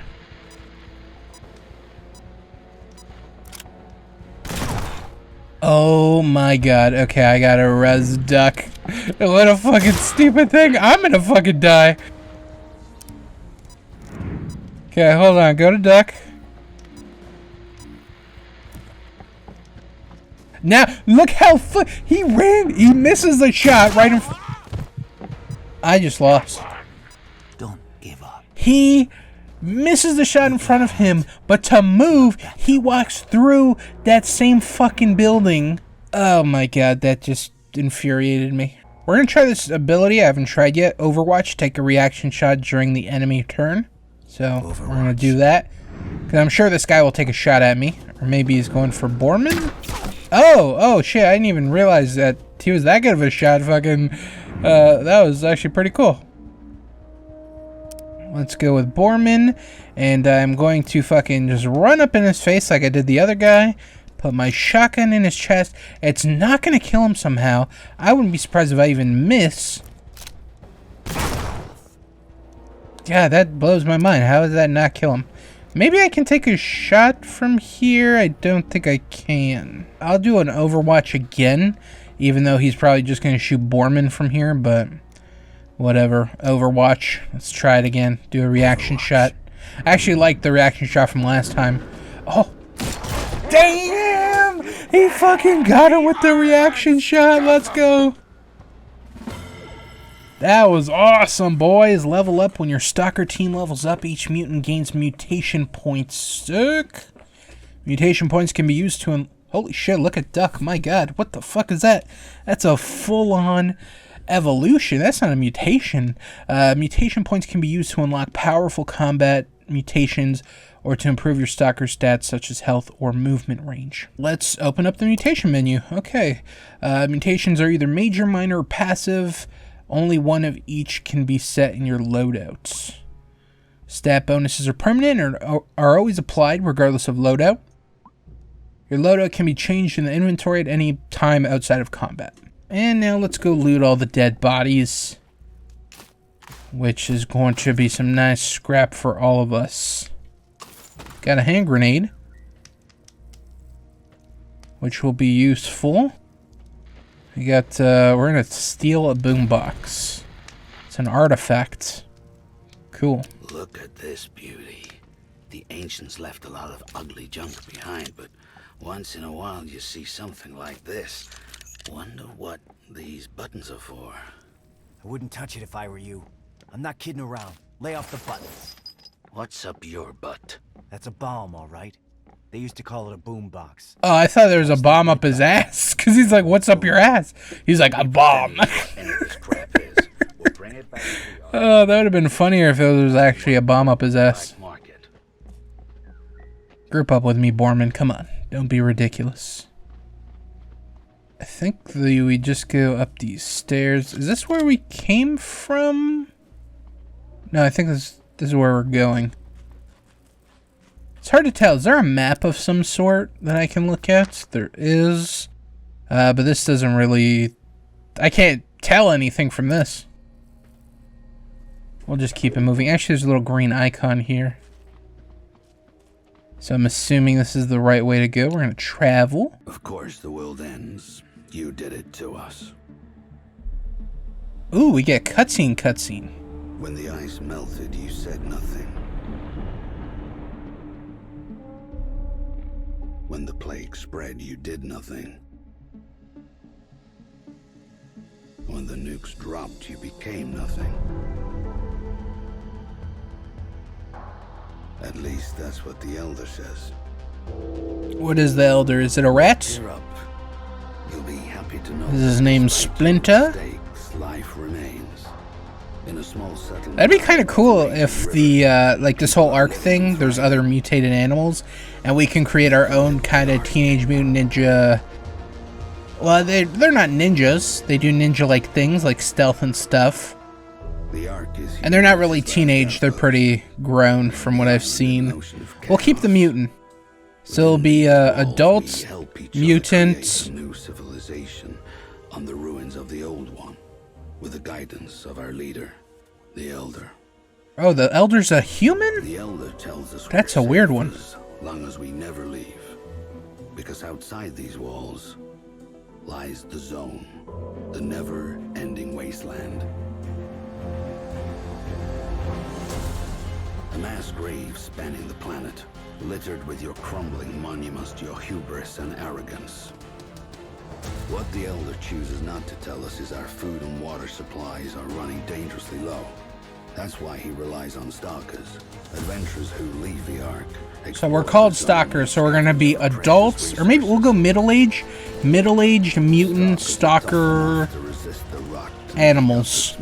Oh my god. Okay, I got a res duck. What a fucking stupid thing. I'm gonna fucking die. Okay, hold on. Go to duck. Now, look how he ran. He misses the shot right in front. I just lost. Don't give up. He misses the shot in front of him, but to move, he walks through that same fucking building. Oh my god, that just infuriated me. We're gonna try this ability I haven't tried yet. Overwatch, take a reaction shot during the enemy turn. So we're gonna do that. Because I'm sure this guy will take a shot at me. Or maybe he's going for Borman. Oh shit, I didn't even realize that he was that good of a shot. Fucking, that was actually pretty cool. Let's go with Borman, and I'm going to fucking just run up in his face like I did the other guy. Put my shotgun in his chest. It's not going to kill him somehow. I wouldn't be surprised if I even miss. God, that blows my mind. How does that not kill him? Maybe I can take a shot from here. I don't think I can. I'll do an Overwatch again, even though he's probably just going to shoot Borman from here, but whatever. Overwatch. Let's try it again. Do a reaction shot. I actually liked the reaction shot from last time. Oh. Damn! He fucking got him with the reaction shot. Let's go. That was awesome, boys. Level up. When your stalker team levels up, each mutant gains mutation points. Sick. Mutation points can be used to... Holy shit, look at Duck. My god, what the fuck is that? That's a full-on evolution. That's not a mutation. Mutation points can be used to unlock powerful combat mutations or to improve your stalker stats such as health or movement range. Let's open up the mutation menu. Okay. Mutations are either major, minor, or passive. Only one of each can be set in your loadouts. Stat bonuses are permanent and are always applied regardless of loadout. Your loadout can be changed in the inventory at any time outside of combat. And now let's go loot all the dead bodies, which is going to be some nice scrap for all of us. Got a hand grenade, which will be useful. We got, we're gonna steal a boombox. It's an artifact. Cool. Look at this beauty. The ancients left a lot of ugly junk behind, but once in a while you see something like this. Wonder what these buttons are for. I wouldn't touch it if I were you. I'm not kidding around. Lay off the buttons. What's up your butt? That's a bomb, all right. They used to call it a boombox. Oh, I thought there was a bomb up his ass. Because he's like, what's up your ass? He's like, a bomb. Oh, that would have been funnier if it was actually a bomb up his ass. Group up with me, Borman. Come on. Don't be ridiculous. I think we just go up these stairs. Is this where we came from? No, I think this is where we're going. It's hard to tell. Is there a map of some sort that I can look at? There is. But this doesn't really... I can't tell anything from this. We'll just keep it moving. Actually, there's a little green icon here. So I'm assuming this is the right way to go. We're going to travel. Of course the world ends. You did it to us. Ooh, we get cutscene. When the ice melted, you said nothing. When the plague spread, you did nothing. When the nukes dropped, you became nothing. At least that's what the Elder says. What is the Elder? Is it a rat? Cheer up. You'll be happy to know Is his name despite Splinter? mistakes, life remains. In a small settlement. That'd be kind of cool if the, like this whole arc thing, there's other mutated animals, and we can create our own kind of Teenage Mutant Ninja. Well, they're not ninjas. They do ninja-like things, like stealth and stuff. The arc is And they're not really teenage. They're pretty grown from what I've seen. We'll keep the mutant. So it'll be adults, mutants. A new civilization on the ruins of the old one, with the guidance of our leader, the Elder. Oh, the Elder's a human? The Elder tells us That's we're a weird safe one. as long as we never leave, because outside these walls lies the zone, the never-ending wasteland. A mass grave spanning the planet, littered with your crumbling monuments to your hubris and arrogance. What the Elder chooses not to tell us is our food and water supplies are running dangerously low. That's why he relies on stalkers, adventurers who leave the Ark. So we're called stalkers, so we're gonna be adults, or maybe we'll go middle-aged mutant stalker animals.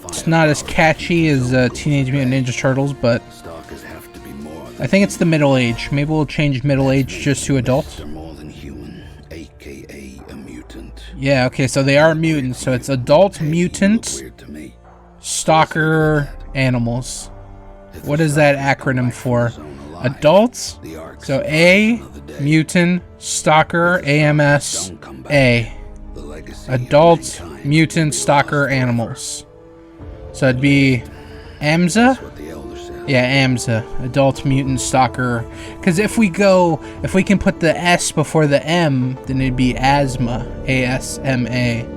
It's not as catchy as Teenage Mutant Ninja Turtles, but Stalkers have to be more than I think it's the middle age. Maybe we'll change middle age just to adults. they're more than human, aka a mutant. Yeah, okay, so they are mutants, so it's adult mutant Weird to me. stalker animals. What is that acronym for? Adults? The Ark So survives A, another day. mutant, stalker, AMS, Don't come back. A. The legacy of Adult, mankind mutant, will be stalker, lost animals. So it'd be AMSA? forever. What the Elder said. Yeah, AMSA. Adult, mutant, stalker. Because if we can put the S before the M, then it'd be asthma. ASMA.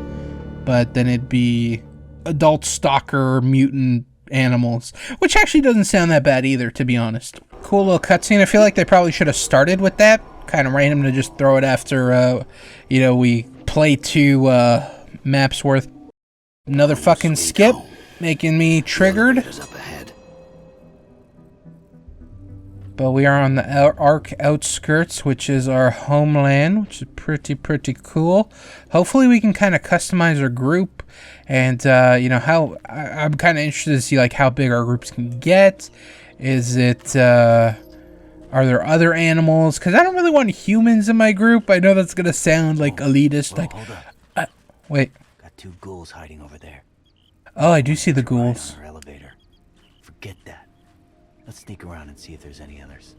But then it'd be adult, stalker, mutant, animals. Which actually doesn't sound that bad either, to be honest. Cool little cutscene. I feel like they probably should have started with that. Kind of random to just throw it after, we play 2 maps worth. Another fucking skip, making me triggered. Elevators up ahead. But we are on the Ark outskirts, which is our homeland, which is pretty cool. Hopefully we can kind of customize our group, and how I'm kind of interested to see like how big our groups can get. Is it are there other animals? Because I don't really want humans in my group. I know that's gonna sound like elitist. Whoa, Like, hold up. wait. Got 2 ghouls hiding over there. Oh, I do see the ghouls. Right on our elevator. Forget that. Let's sneak around and see if there's any others.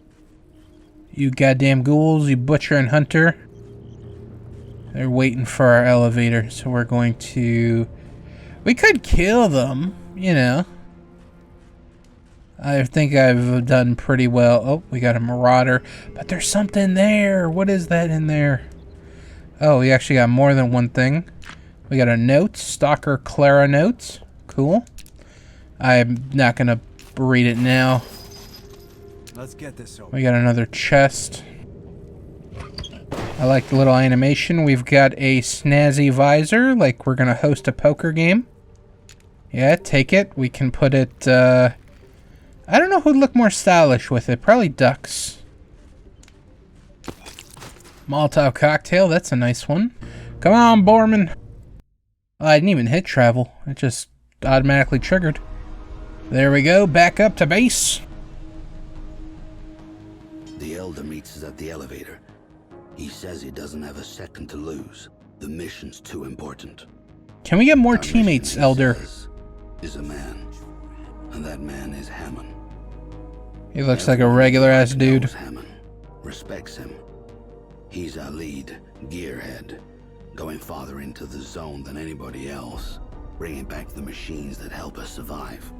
You goddamn ghouls, you butcher and hunter. They're waiting for our elevator, so we're going to... We could kill them, you know. I think I've done pretty well. Oh, we got a marauder. But there's something there. What is that in there? Oh, we actually got more than one thing. We got a note. Stalker Clara note. Cool. I'm not going to read it now. Let's get this over. We got another chest. I like the little animation. We've got a snazzy visor, like we're gonna host a poker game. Yeah, take it. We can put it, I don't know who'd look more stylish with it. Probably ducks. Molotov cocktail, that's a nice one. Come on, Borman. Oh, I didn't even hit travel. It just automatically triggered. There we go, back up to base. The Elder meets us at the elevator. He says he doesn't have a second to lose. The mission's too important. Can we get more Our teammates, mission, he Elder? says, is a man. And that man is Hammond. He looks like a regular-ass dude. Knows Hammond, respects him. He's our lead, gearhead, going farther into the zone than anybody else, bringing back the machines that help us survive.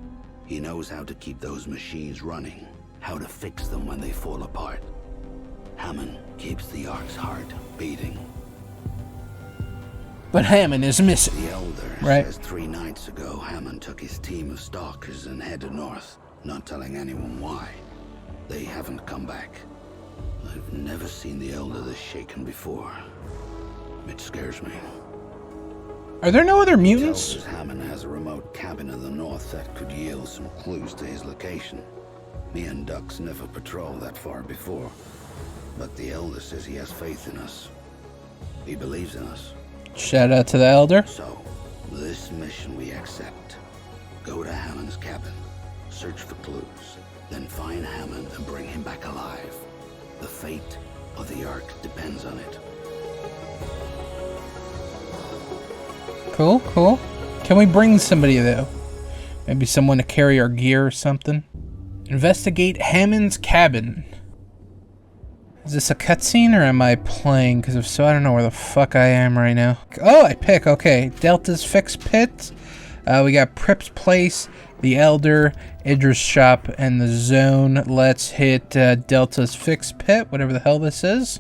He knows how to keep those machines running, how to fix them when they fall apart. Hammond keeps the Ark's heart beating. But Hammond is missing. The Elder Right. says 3 nights ago Hammond took his team of stalkers and headed north, not telling anyone why. They haven't come back. I've never seen the Elder this shaken before. It scares me. Are there no other Tells mutants? us Hammond has a remote cabin in the north that could yield some clues to his location. Me and Ducks never patrolled that far before. But the Elder says he has faith in us. He believes in us. Shout out to the Elder. So, this mission we accept. Go to Hammond's cabin, search for clues, then find Hammond and bring him back alive. The fate of the Ark depends on it. Cool, cool. Can we bring somebody, though? Maybe someone to carry our gear or something? Investigate Hammond's cabin. Is this a cutscene or am I playing? Because if so, I don't know where the fuck I am right now. Oh, I pick. Okay. Delta's Fix Pit. We got Prip's Place, the Elder, Idra's Shop, and the Zone. Let's hit Delta's Fix Pit, whatever the hell this is.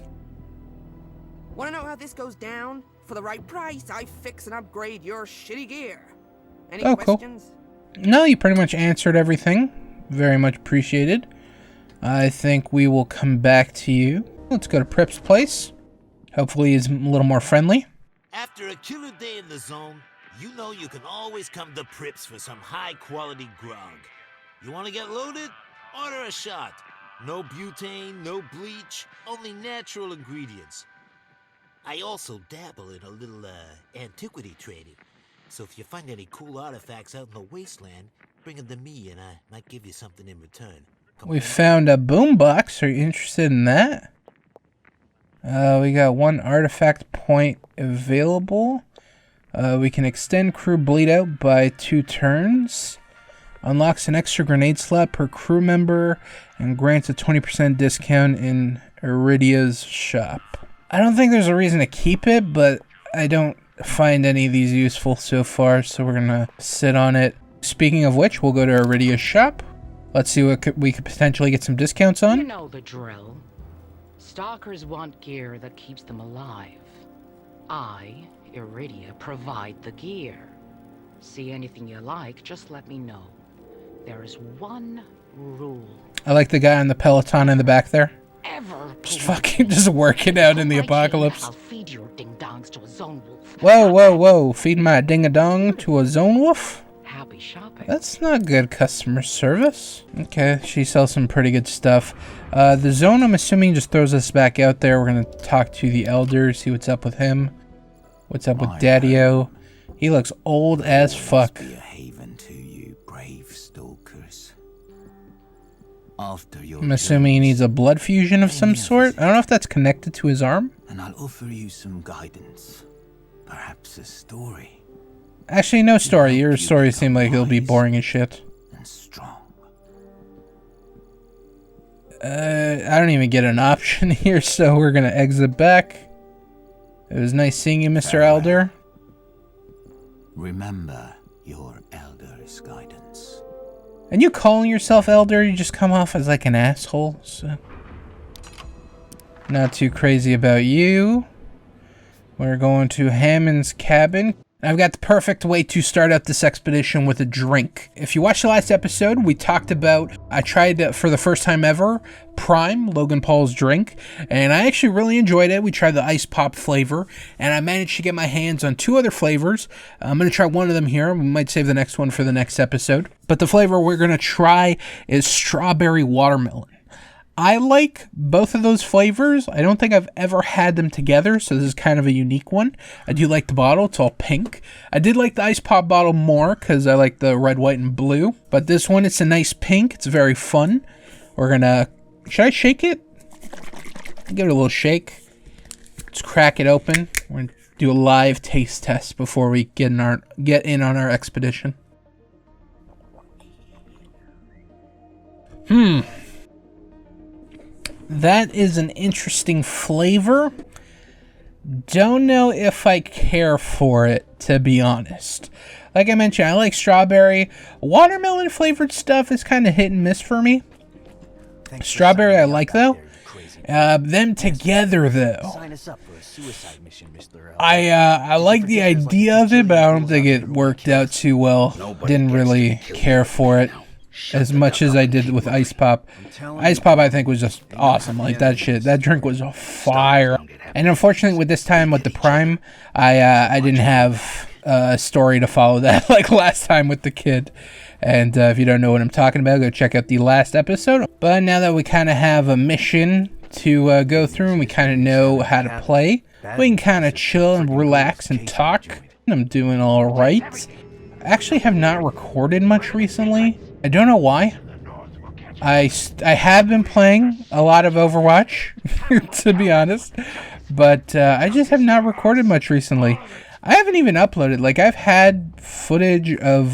Want to know how this goes down? For the right price, I fix and upgrade your shitty gear. Any questions? Cool. No, you pretty much answered everything. Very much appreciated. I think we will come back to you. Let's go to Prip's Place. Hopefully he's a little more friendly. After a killer day in the zone, you know you can always come to Prip's for some high-quality grog. You want to get loaded? Order a shot. No butane, no bleach, only natural ingredients. I also dabble in a little, antiquity trading. So if you find any cool artifacts out in the wasteland, bring them to me and I might give you something in return. We found a boombox. Are you interested in that? We got one artifact point available. We can extend crew bleed out by 2 turns. Unlocks an extra grenade slot per crew member and grants a 20% discount in Iridia's shop. I don't think there's a reason to keep it, but I don't find any of these useful so far, so we're gonna sit on it. Speaking of which, we'll go to Iridia's shop. Let's see what we could potentially get some discounts on. You know the drill. Stalkers want gear that keeps them alive. I, Iridia, provide the gear. See anything you like, just let me know. There is one rule. I like the guy on the Peloton in the back there. Just fucking just working out in the apocalypse. I'll feed your ding-dongs to a zone wolf. Whoa, whoa, whoa. Feed my ding-a-dong to a zone wolf? Happy shopping. That's not good customer service. Okay, she sells some pretty good stuff. The zone, I'm assuming, just throws us back out there. We're going to talk to the Elder, see what's up with him. What's up with Daddy-O? He looks old as fuck. Be a haven to you, brave stalkers. After your I'm assuming he needs a blood fusion of some sort. I don't know if that's connected to his arm. And I'll offer you some guidance. Perhaps a story. Actually, no story. Your story seemed like it'll be boring as shit. And strong. I don't even get an option here, so we're gonna exit back. It was nice seeing you, Mr. Elder. Remember your Elder's guidance. And you calling yourself Elder, you just come off as like an asshole, so... Not too crazy about you. We're going to Hammond's cabin. I've got the perfect way to start out this expedition with a drink. If you watched the last episode, we talked about, I tried for the first time ever, Prime, Logan Paul's drink, and I actually really enjoyed it. We tried the ice pop flavor, and I managed to get my hands on 2 other flavors. I'm going to try one of them here. We might save the next one for the next episode. But the flavor we're going to try is strawberry watermelon. I like both of those flavors. I don't think I've ever had them together, so this is kind of a unique one. I do like the bottle. It's all pink. I did like the ice pop bottle more because I like the red, white, and blue. But this one, it's a nice pink. It's very fun. We're going to... Should I shake it? Give it a little shake. Let's crack it open. We're going to do a live taste test before we get in on our expedition. That is an interesting flavor. Don't know if I care for it, to be honest. Like I mentioned, I like strawberry. Watermelon flavored stuff is kind of hit and miss for me. Strawberry I like though. Them together though. I like the idea of it, but I don't think it worked out too well. Didn't really care for it as much as I did with Ice Pop. Ice Pop I think was just awesome. Like that shit. That drink was a fire. And unfortunately with this time with the Prime, I didn't have a story to follow that like last time with the kid. And if you don't know what I'm talking about, go check out the last episode. But now that we kind of have a mission to go through, and we kind of know how to play. We can kind of chill and relax and talk. I'm doing all right. I actually have not recorded much recently. I don't know why. I have been playing a lot of Overwatch, to be honest, but I just have not recorded much recently. I haven't even uploaded. Like, I've had footage of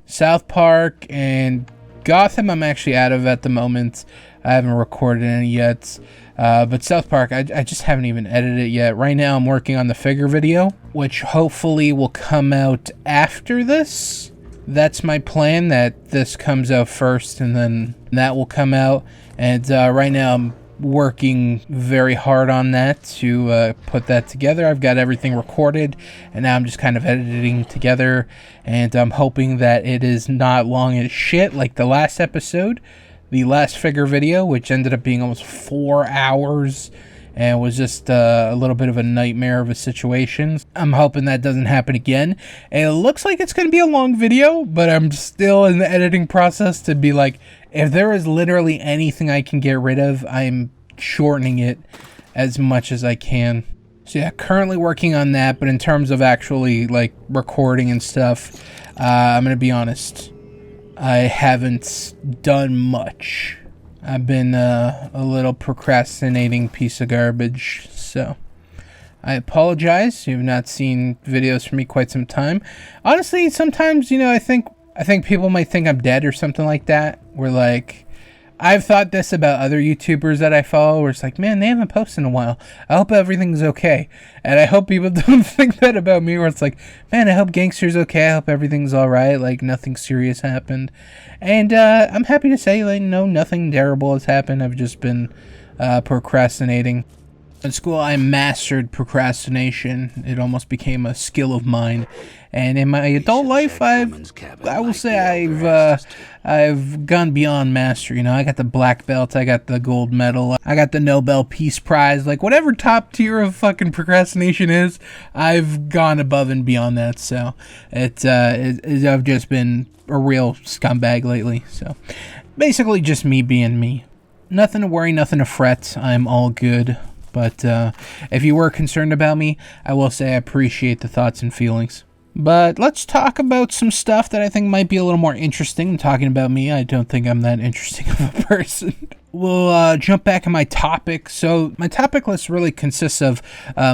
South Park and Gotham I'm actually out of at the moment. I haven't recorded any yet. But South Park, I just haven't even edited it yet. Right now I'm working on the figure video, which hopefully will come out after this. That's my plan, that this comes out first and then that will come out. And right now I'm working very hard on that to put that together. I've got everything recorded and now I'm just kind of editing together, and I'm hoping that it is not long as shit like the last episode, the last figure video, which ended up being almost 4 hours and was just a little bit of a nightmare of a situation. I'm hoping that doesn't happen again. And it looks like it's going to be a long video, but I'm still in the editing process to be like, if there is literally anything I can get rid of, I'm shortening it as much as I can. So yeah, currently working on that, but in terms of actually like recording and stuff, I'm going to be honest, I haven't done much. I've been a little procrastinating piece of garbage, so I apologize. You've not seen videos from me quite some time. Honestly, sometimes, you know, I think people might think I'm dead or something like that. Where like, I've thought this about other YouTubers that I follow, where it's like, man, they haven't posted in a while. I hope everything's okay. And I hope people don't think that about me, where it's like, man, I hope Gangster's okay. I hope everything's alright. Like, nothing serious happened. And I'm happy to say, like, no, nothing terrible has happened. I've just been procrastinating. In school, I mastered procrastination. It almost became a skill of mine. And in my adult life, I will say I've gone beyond mastery. You know, I got the black belt, I got the gold medal, I got the Nobel Peace Prize. Like, whatever top tier of fucking procrastination is, I've gone above and beyond that. So I've just been a real scumbag lately. So basically, just me being me. Nothing to worry, nothing to fret. I'm all good. But if you were concerned about me, I will say I appreciate the thoughts and feelings. But let's talk about some stuff that I think might be a little more interesting than talking about me. I don't think I'm that interesting of a person. We'll jump back in my topic. So my topic list really consists of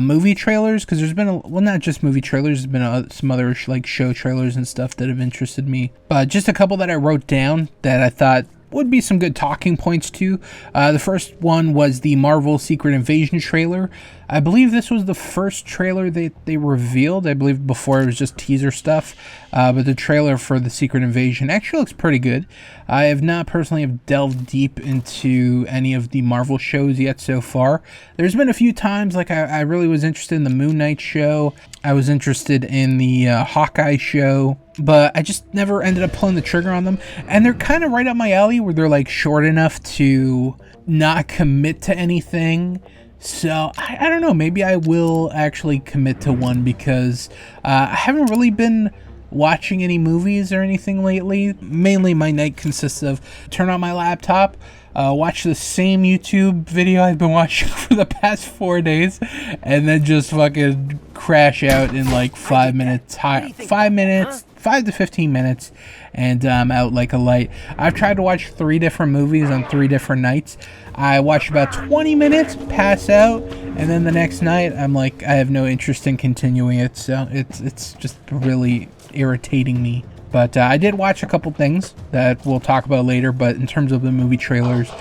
movie trailers, because there's been, well, not just movie trailers, there's been some other like show trailers and stuff that have interested me. But just a couple that I wrote down that I thought would be some good talking points too. The first one was the Marvel Secret Invasion trailer. I believe this was the first trailer they revealed. I believe before it was just teaser stuff. But the trailer for the Secret Invasion actually looks pretty good. I have not personally delved deep into any of the Marvel shows yet so far. There's been a few times, like I really was interested in the Moon Knight show. I was interested in the Hawkeye show, but I just never ended up pulling the trigger on them. And they're kind of right up my alley, where they're like short enough to not commit to anything. So I don't know, maybe I will actually commit to one, because I haven't really been watching any movies or anything lately. Mainly my night consists of turn on my laptop, watch the same YouTube video I've been watching for the past 4 days, and then just fucking crash out in like 5 minutes, 5 to 15 minutes, and I'm out like a light. I've tried to watch 3 different movies on 3 different nights. I watch about 20 minutes, pass out, and then the next night I'm like, I have no interest in continuing it. So it's just really irritating me. But I did watch a couple things that we'll talk about later. But in terms of the movie trailers,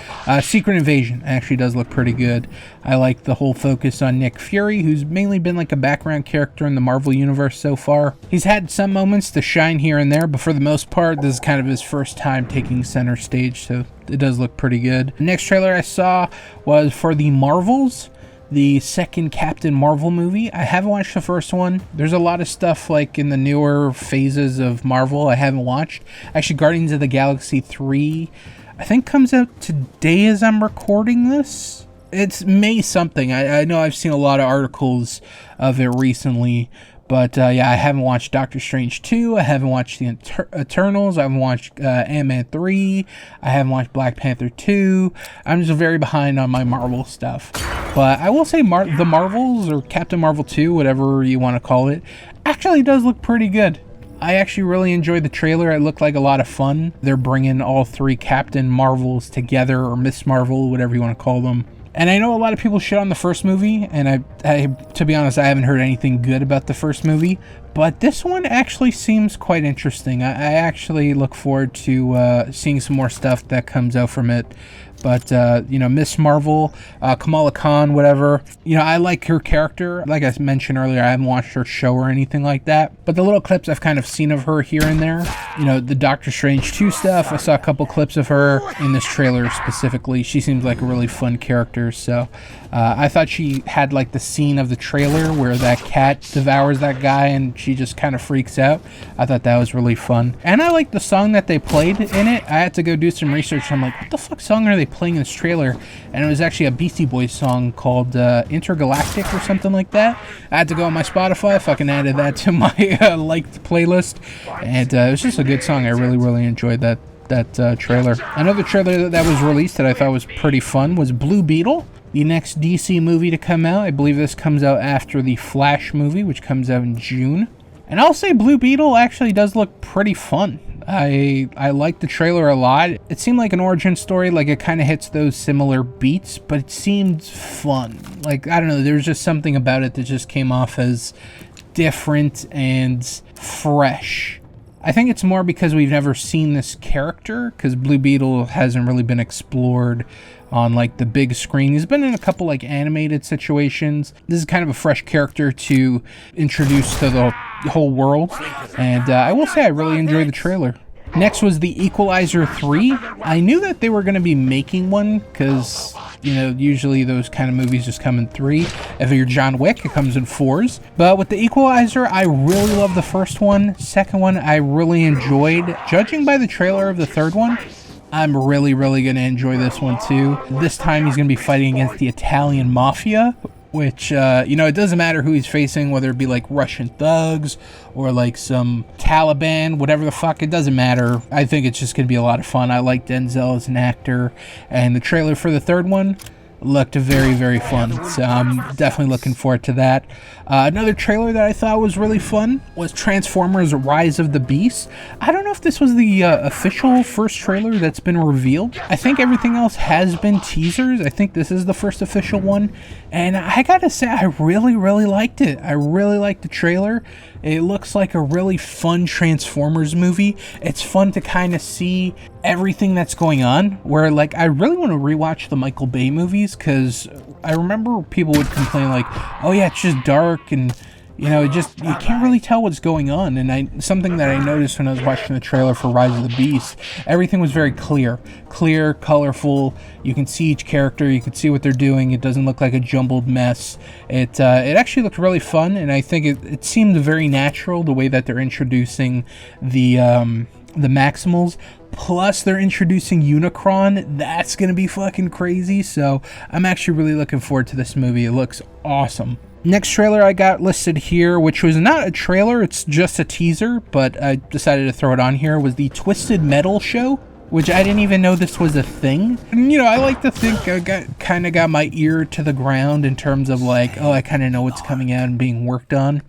Secret Invasion actually does look pretty good. I like the whole focus on Nick Fury, who's mainly been like a background character in the Marvel Universe so far. He's had some moments to shine here and there, but for the most part, this is kind of his first time taking center stage, so it does look pretty good. The next trailer I saw was for the Marvels, the second Captain Marvel movie. I haven't watched the first one. There's a lot of stuff like in the newer phases of Marvel I haven't watched. Actually, Guardians of the Galaxy 3, I think, comes out today as I'm recording this. It's May something. I know I've seen a lot of articles of it recently, But yeah, I haven't watched Doctor Strange 2. I haven't watched the Eternals. I haven't watched Ant-Man 3. I haven't watched Black Panther 2. I'm just very behind on my Marvel stuff. But I will say the Marvels, or Captain Marvel 2, whatever you want to call it, actually does look pretty good. I actually really enjoyed the trailer. It looked like a lot of fun. They're bringing all 3 Captain Marvels together, or Miss Marvel, whatever you want to call them. And I know a lot of people shit on the first movie, and I to be honest, I haven't heard anything good about the first movie. But this one actually seems quite interesting. I actually look forward to seeing some more stuff that comes out from it. But, you know, Miss Marvel, Kamala Khan, whatever. You know, I like her character. Like I mentioned earlier, I haven't watched her show or anything like that. But the little clips I've kind of seen of her here and there. You know, the Doctor Strange 2 stuff, I saw a couple clips of her in this trailer specifically. She seems like a really fun character. So I thought she had like the scene of the trailer where that cat devours that guy and she just kind of freaks out. I thought that was really fun. And I like the song that they played in it. I had to go do some research. I'm like, what the fuck song are they playing in this trailer? And it was actually a Beastie Boys song called Intergalactic or something like that. I had to go on my Spotify, fucking added that to my liked playlist, and it was just a good song. I really enjoyed that trailer. Another trailer that was released that I thought was pretty fun was Blue Beetle, the next DC movie to come out. I believe this comes out after the Flash movie, which comes out in June. And I'll say Blue Beetle actually does look pretty fun. I like the trailer a lot. It seemed like an origin story, like it kind of hits those similar beats, but it seemed fun. Like, I don't know, there's just something about it that just came off as different and fresh. I think it's more because we've never seen this character, because Blue Beetle hasn't really been explored on like the big screen. He's been in a couple like animated situations. This is kind of a fresh character to introduce to the whole world, and I will say I really enjoyed the trailer. Next was The Equalizer 3. I knew that they were going to be making one because, you know, usually those kind of movies just come in 3. If you're John Wick, it comes in 4s. But with The Equalizer, I really love the first one. Second one, I really enjoyed. Judging by the trailer of the third one, I'm really going to enjoy this one too. This time he's going to be fighting against the Italian Mafia, which, you know, it doesn't matter who he's facing, whether it be like Russian thugs or like some Taliban, whatever the fuck, it doesn't matter. I think it's just going to be a lot of fun. I like Denzel as an actor, and the trailer for the third one looked very fun, so I'm definitely looking forward to that. Another trailer that I thought was really fun was Transformers Rise of the Beast. I don't know if this was the official first trailer that's been revealed. I think everything else has been teasers. I think this is the first official one, and I gotta say I really liked it. I really liked the trailer. It looks like a really fun Transformers movie. It's fun to kind of see everything that's going on, where like I really want to rewatch the Michael Bay movies, because I remember people would complain like, oh yeah, it's just dark and, you know, you can't really tell what's going on. And something that I noticed when I was watching the trailer for Rise of the Beast, everything was very clear, colorful. You can see each character, you can see what they're doing. It doesn't look like a jumbled mess. It actually looked really fun, and I think it seemed very natural the way that they're introducing the Maximals. Plus they're introducing Unicron. That's gonna be fucking crazy. So I'm actually really looking forward to this movie. It looks awesome. Next trailer I got listed here, which was not a trailer, it's just a teaser, but I decided to throw it on here, was the Twisted Metal show, which I didn't even know this was a thing. And, you know, I like to think I got my ear to the ground in terms of like, oh, I kind of know what's coming out and being worked on.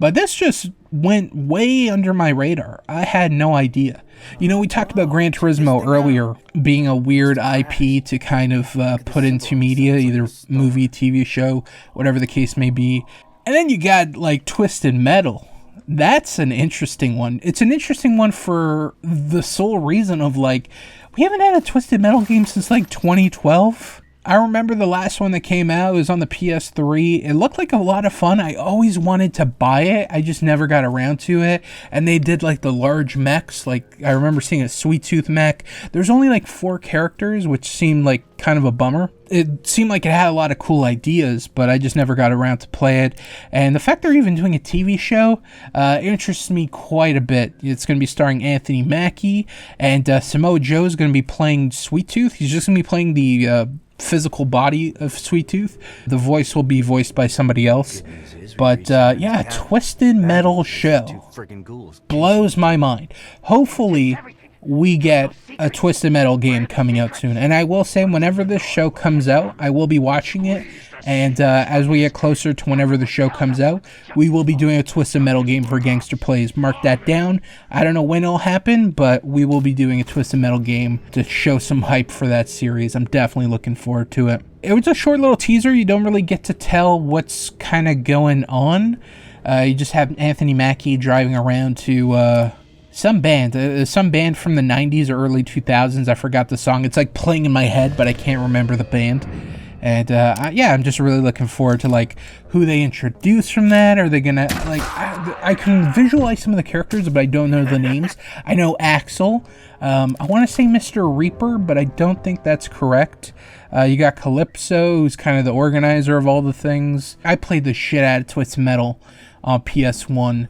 But this just went way under my radar. I had no idea. You know, we talked about Gran Turismo earlier being a weird IP to kind of put into media, either movie, TV show, whatever the case may be. And then you got like Twisted Metal. That's an interesting one. It's an interesting one for the sole reason of like, we haven't had a Twisted Metal game since like 2012. I remember the last one that came out, it was on the PS3. It looked like a lot of fun. I always wanted to buy it. I just never got around to it. And they did like the large mechs. Like I remember seeing a Sweet Tooth mech. There's only like 4 characters, which seemed like kind of a bummer. It seemed like it had a lot of cool ideas, but I just never got around to play it. And the fact they're even doing a TV show interests me quite a bit. It's going to be starring Anthony Mackie, and Samoa Joe is going to be playing Sweet Tooth. He's just going to be playing the physical body of Sweet Tooth. The voice will be voiced by somebody else. But yeah, Twisted Metal show blows my mind. Hopefully we get a Twisted Metal game coming out soon. And I will say, whenever this show comes out, I will be watching it. And as we get closer to whenever the show comes out, we will be doing a Twisted Metal game for Gangsta Plays. Mark that down. I don't know when it'll happen, but we will be doing a Twisted Metal game to show some hype for that series. I'm definitely looking forward to it. It was a short little teaser. You don't really get to tell what's kind of going on. You just have Anthony Mackie driving around to some band from the 90s or early 2000s. I forgot the song. It's like playing in my head, but I can't remember the band. And yeah, I'm just really looking forward to like who they introduce from that. Are they gonna like? I can visualize some of the characters, but I don't know the names. I know Axel. I want to say Mr. Reaper, but I don't think that's correct. You got Calypso, who's kind of the organizer of all the things. I played the shit out of Twisted Metal on PS1.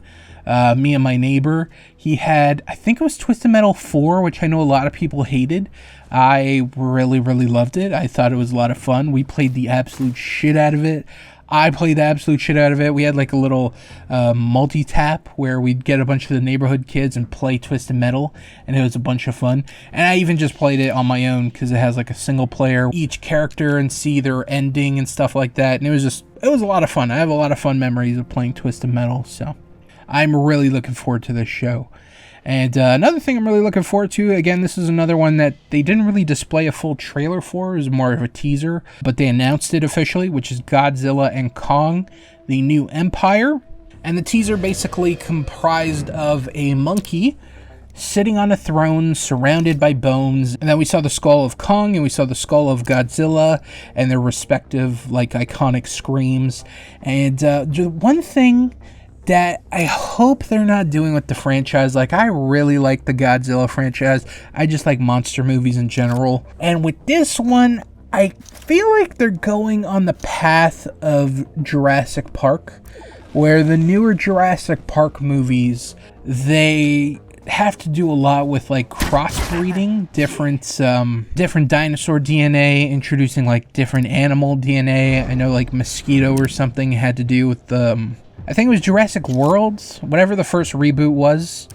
Me and my neighbor, he had, I think it was Twisted Metal 4, which I know a lot of people hated. I really, really loved it. I thought it was a lot of fun. We played the absolute shit out of it. I played the absolute shit out of it. We had like a little multi-tap where we'd get a bunch of the neighborhood kids and play Twisted Metal, and it was a bunch of fun. And I even just played it on my own because it has like a single player, each character, and see their ending and stuff like that. And it was a lot of fun. I have a lot of fun memories of playing Twisted Metal, so I'm really looking forward to this show. And another thing I'm really looking forward to, again, this is another one that they didn't really display a full trailer for. It was more of a teaser, but they announced it officially, which is Godzilla and Kong, the New Empire. And the teaser basically comprised of a monkey sitting on a throne surrounded by bones. And then we saw the skull of Kong and we saw the skull of Godzilla and their respective, like, iconic screams. And one thing that I hope they're not doing with the franchise. Like, I really like the Godzilla franchise. I just like monster movies in general. And with this one, I feel like they're going on the path of Jurassic Park, where the newer Jurassic Park movies, they have to do a lot with like crossbreeding different dinosaur DNA, introducing like different animal DNA. I know like mosquito or something had to do with I think it was Jurassic World, whatever the first reboot was.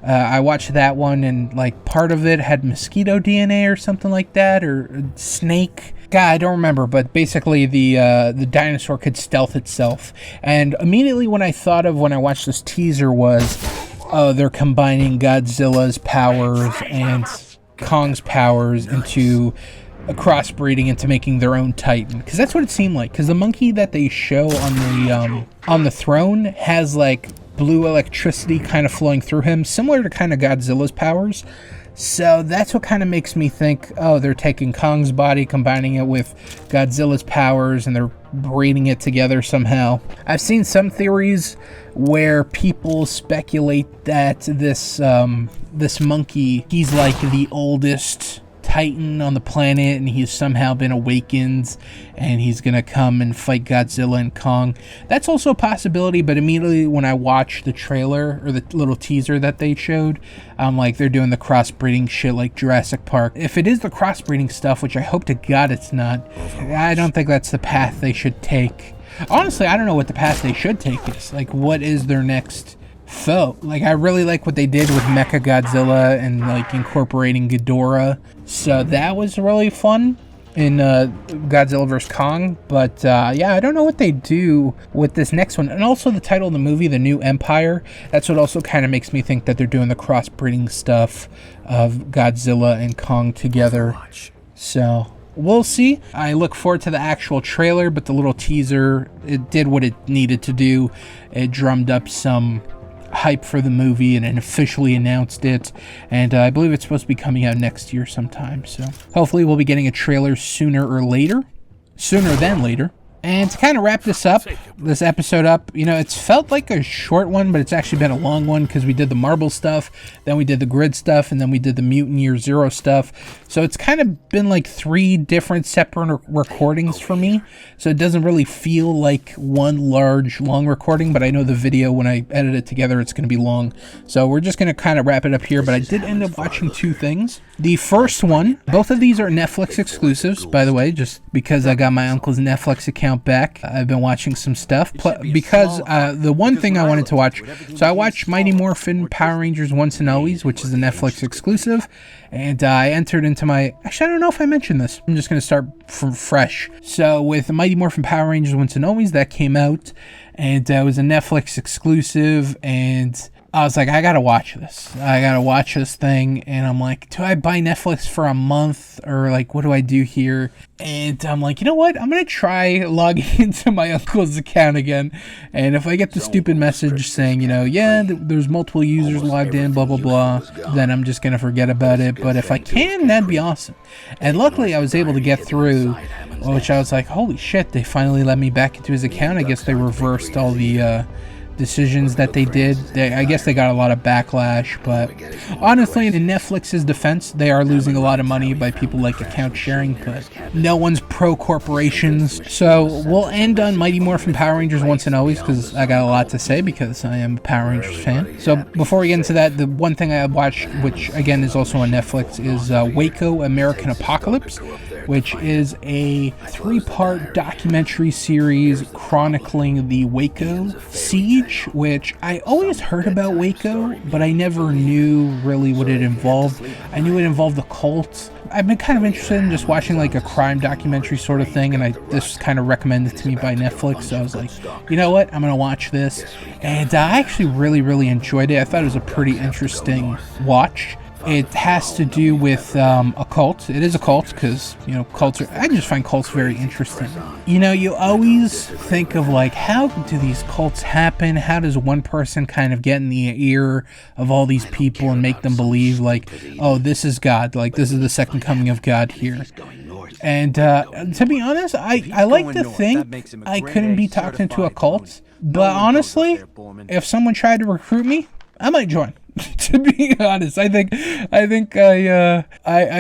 I watched that one, and like part of it had mosquito DNA or something like that, or snake. God, I don't remember, but basically the dinosaur could stealth itself. And immediately when I watched this teaser was, oh, they're combining Godzilla's powers and Kong's powers into a crossbreeding into making their own Titan, because that's what it seemed like. Because the monkey that they show on the throne has like blue electricity kind of flowing through him, similar to kind of Godzilla's powers. So that's what kind of makes me think, oh, they're taking Kong's body, combining it with Godzilla's powers, and they're breeding it together somehow. I've seen some theories where people speculate that this monkey, he's like the oldest Titan on the planet, and he's somehow been awakened, and he's gonna come and fight Godzilla and Kong. That's also a possibility, but immediately when I watched the trailer or the little teaser that they showed, I'm like, they're doing the crossbreeding shit like Jurassic Park. If it is the crossbreeding stuff, which I hope to God it's not, I don't think that's the path they should take. Honestly, I don't know what the path they should take is. Like, what is their next foe? Like, I really like what they did with Mecha Godzilla and like incorporating Ghidorah, so that was really fun in Godzilla vs. Kong. But yeah, I don't know what they do with this next one. And also the title of the movie, The New Empire, that's what also kind of makes me think that they're doing the crossbreeding stuff of Godzilla and Kong together. So we'll see. I look forward to the actual trailer, but the little teaser, it did what it needed to do. It drummed up some hype for the movie and officially announced it, and I believe it's supposed to be coming out next year sometime, so hopefully we'll be getting a trailer sooner than later. And to kind of wrap this episode up, you know, it's felt like a short one, but it's actually been a long one because we did the marble stuff, then we did the grid stuff, and then we did the Mutant Year Zero stuff. So it's kind of been like 3 different separate recordings for me. So it doesn't really feel like one large, long recording, but I know the video, when I edit it together, it's going to be long. So we're just going to kind of wrap it up here, but I did end up watching 2 things. The first one, both of these are Netflix exclusives, by the way, just because I got my uncle's Netflix account back. I've been watching some stuff because the one thing I wanted to watch, so I watched Mighty Morphin Power Rangers Once and Always, which is a Netflix exclusive, and I entered into my, actually I don't know if I mentioned this, I'm just going to start from fresh. So with Mighty Morphin Power Rangers Once and Always, that came out, and it was a Netflix exclusive, and I was like, I gotta watch this. I gotta watch this thing. And I'm like, do I buy Netflix for a month? Or like, what do I do here? And I'm like, you know what? I'm gonna try logging into my uncle's account again. And if I get the stupid message saying, you know, yeah, there's multiple users logged in, blah, blah, blah, then I'm just gonna forget about it. But if I can, that'd be awesome. And luckily I was able to get through, which I was like, holy shit, they finally let me back into his account. I guess they reversed all the, decisions that they did. I guess they got a lot of backlash, but honestly, in Netflix's defense, they are losing a lot of money by people like account sharing, but no one's pro corporations. So we'll end on Mighty Morphin Power Rangers Once and Always, because I got a lot to say because I am a Power Rangers fan. So before we get into that, the one thing I watched, which again is also on Netflix, is Waco American Apocalypse, which is a 3-part documentary series chronicling the Waco siege, which I always heard about Waco, but I never knew really what it involved. I knew it involved the cult. I've been kind of interested in just watching like a crime documentary sort of thing, and this was kind of recommended to me by Netflix, so I was like, you know what, I'm going to watch this. And I actually really enjoyed it. I thought it was a pretty interesting watch. It has to do with a cult. It is a cult because, you know, I just find cults very interesting. You know, you always think of like, how do these cults happen? How does one person kind of get in the ear of all these people and make them believe like, oh, this is God, like this is the second coming of God here. And to be honest, I like to think I couldn't be talked into a cult, but honestly, if someone tried to recruit me, I might join. To be honest, I think I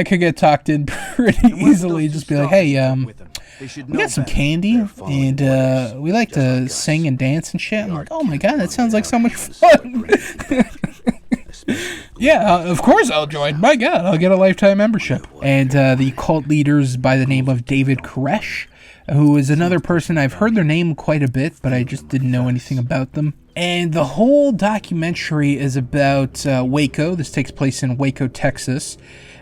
could get talked in pretty easily. Just be like, hey, we got some candy, and we like to sing and dance and shit. I'm like, oh my god, that sounds like so much fun. Yeah, of course I'll join. My god, I'll get a lifetime membership. And the cult leaders by the name of David Koresh, who is another person, I've heard their name quite a bit, but I just didn't know anything about them. And the whole documentary is about Waco. This takes place in Waco, Texas.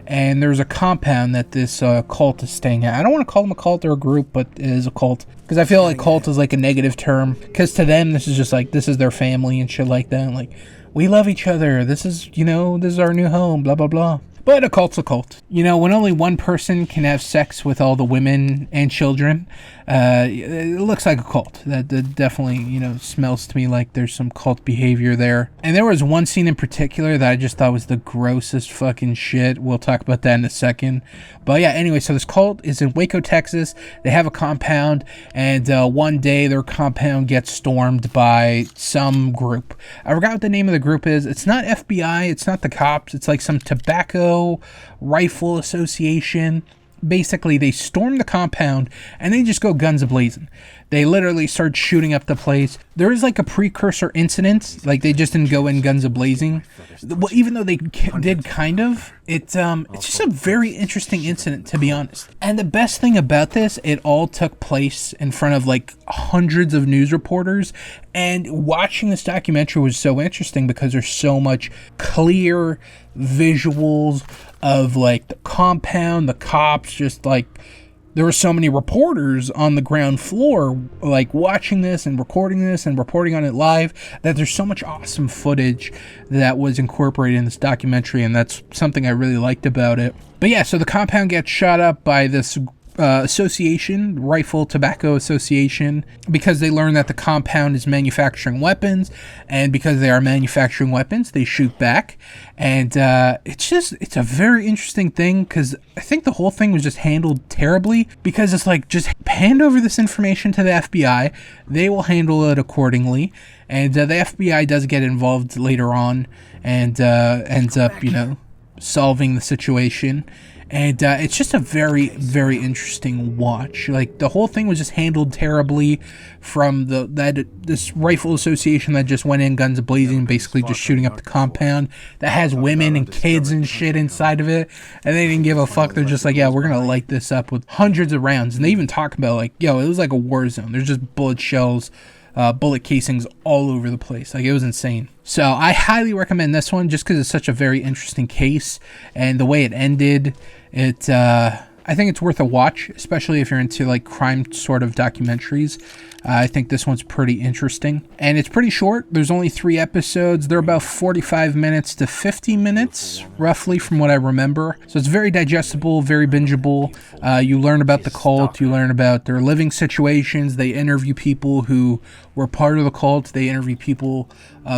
And there's a compound that this cult is staying at. I don't want to call them a cult or a group, but it is a cult. Because I feel like cult is like a negative term. Because to them, this is just like, this is their family and shit like that. Like, we love each other. This is, you know, this is our new home, blah, blah, blah. But a cult's a cult. You know, when only one person can have sex with all the women and children, it looks like a cult. That definitely, you know, smells to me like there's some cult behavior there. And there was one scene in particular that I just thought was the grossest fucking shit. We'll talk about that in a second. But yeah, anyway, so this cult is in Waco, Texas. They have a compound, and one day their compound gets stormed by some group. I forgot what the name of the group is. It's not FBI. It's not the cops. It's like some tobacco rifle association. Basically, they storm the compound and they just go guns a-blazing. They literally start shooting up the place. There is like a precursor incident, like they just didn't go in guns a-blazing. Well, even though they did kind of, it's just a very interesting incident, to be honest. And the best thing about this, it all took place in front of like hundreds of news reporters. And watching this documentary was so interesting because there's so much clear visuals of like the compound, the cops, just like there were so many reporters on the ground floor like watching this and reporting on it live, that there's so much awesome footage that was incorporated in this documentary, and that's something I really liked about it. But yeah, so the compound gets shot up by this association, Rifle Tobacco Association, because they learn that the compound is manufacturing weapons, and because they are manufacturing weapons, they shoot back. And it's a very interesting thing, because I think the whole thing was just handled terribly, because it's like, just hand over this information to the FBI, they will handle it accordingly. And the FBI does get involved later on, and ends up, you know, solving the situation. And it's just a very, very interesting watch. Like, the whole thing was just handled terribly from this rifle association that just went in guns blazing, basically just shooting up the compound that has women and kids and shit inside of it. And they didn't give a fuck. They're just like, yeah, we're going to light this up with hundreds of rounds. And they even talk about, like, yo, it was like a war zone. There's just bullet shells, bullet casings all over the place. Like, it was insane. So I highly recommend this one, just because it's such a very interesting case, and the way it ended, I think it's worth a watch, especially if you're into like crime sort of documentaries. I think this one's pretty interesting, and it's pretty short. There's only 3 episodes. They're about 45 minutes to 50 minutes, roughly, from what I remember. So it's very digestible, very bingeable. You learn about the cult. You learn about their living situations. They interview people who were part of the cult. They interview people,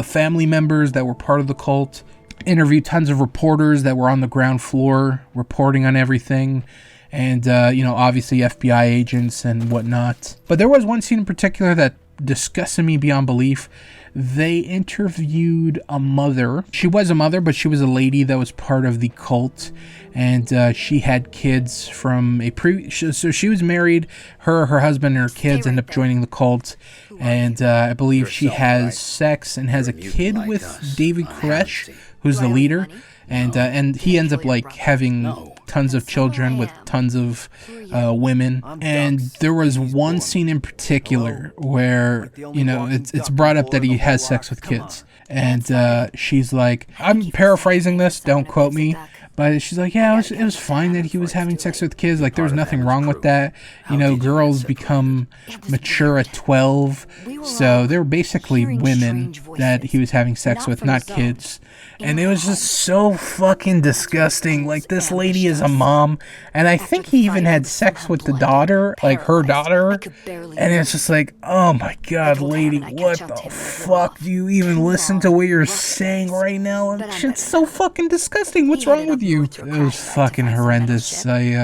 family members that were part of the cult. Interview tons of reporters that were on the ground floor reporting on everything. And, you know, obviously FBI agents and whatnot. But there was one scene in particular that disgusted me beyond belief. They interviewed a mother. She was a mother, but she was a lady that was part of the cult. And she had kids from a so she was married. Her husband and her kids end up joining the cult. And I believe she has sex and has a kid with David Koresh, who's the leader. And he ends up like having tons of children with tons of women. And there was one scene in particular where, you know, it's brought up that he has sex with kids. And she's like, I'm paraphrasing this, don't quote me, but she's like, yeah, it was fine that he was having sex with kids. Like, there was nothing wrong with that. You know, girls become mature at 12. So they were basically women that he was having sex with, not kids. And it was just so fucking disgusting. Like, this lady is a mom, and I think he even had sex with the daughter, like her daughter. And it's just like, oh my god, lady, what the fuck? Do you even listen to what you're saying right now? That shit's so fucking disgusting. What's wrong with you? It was fucking horrendous. You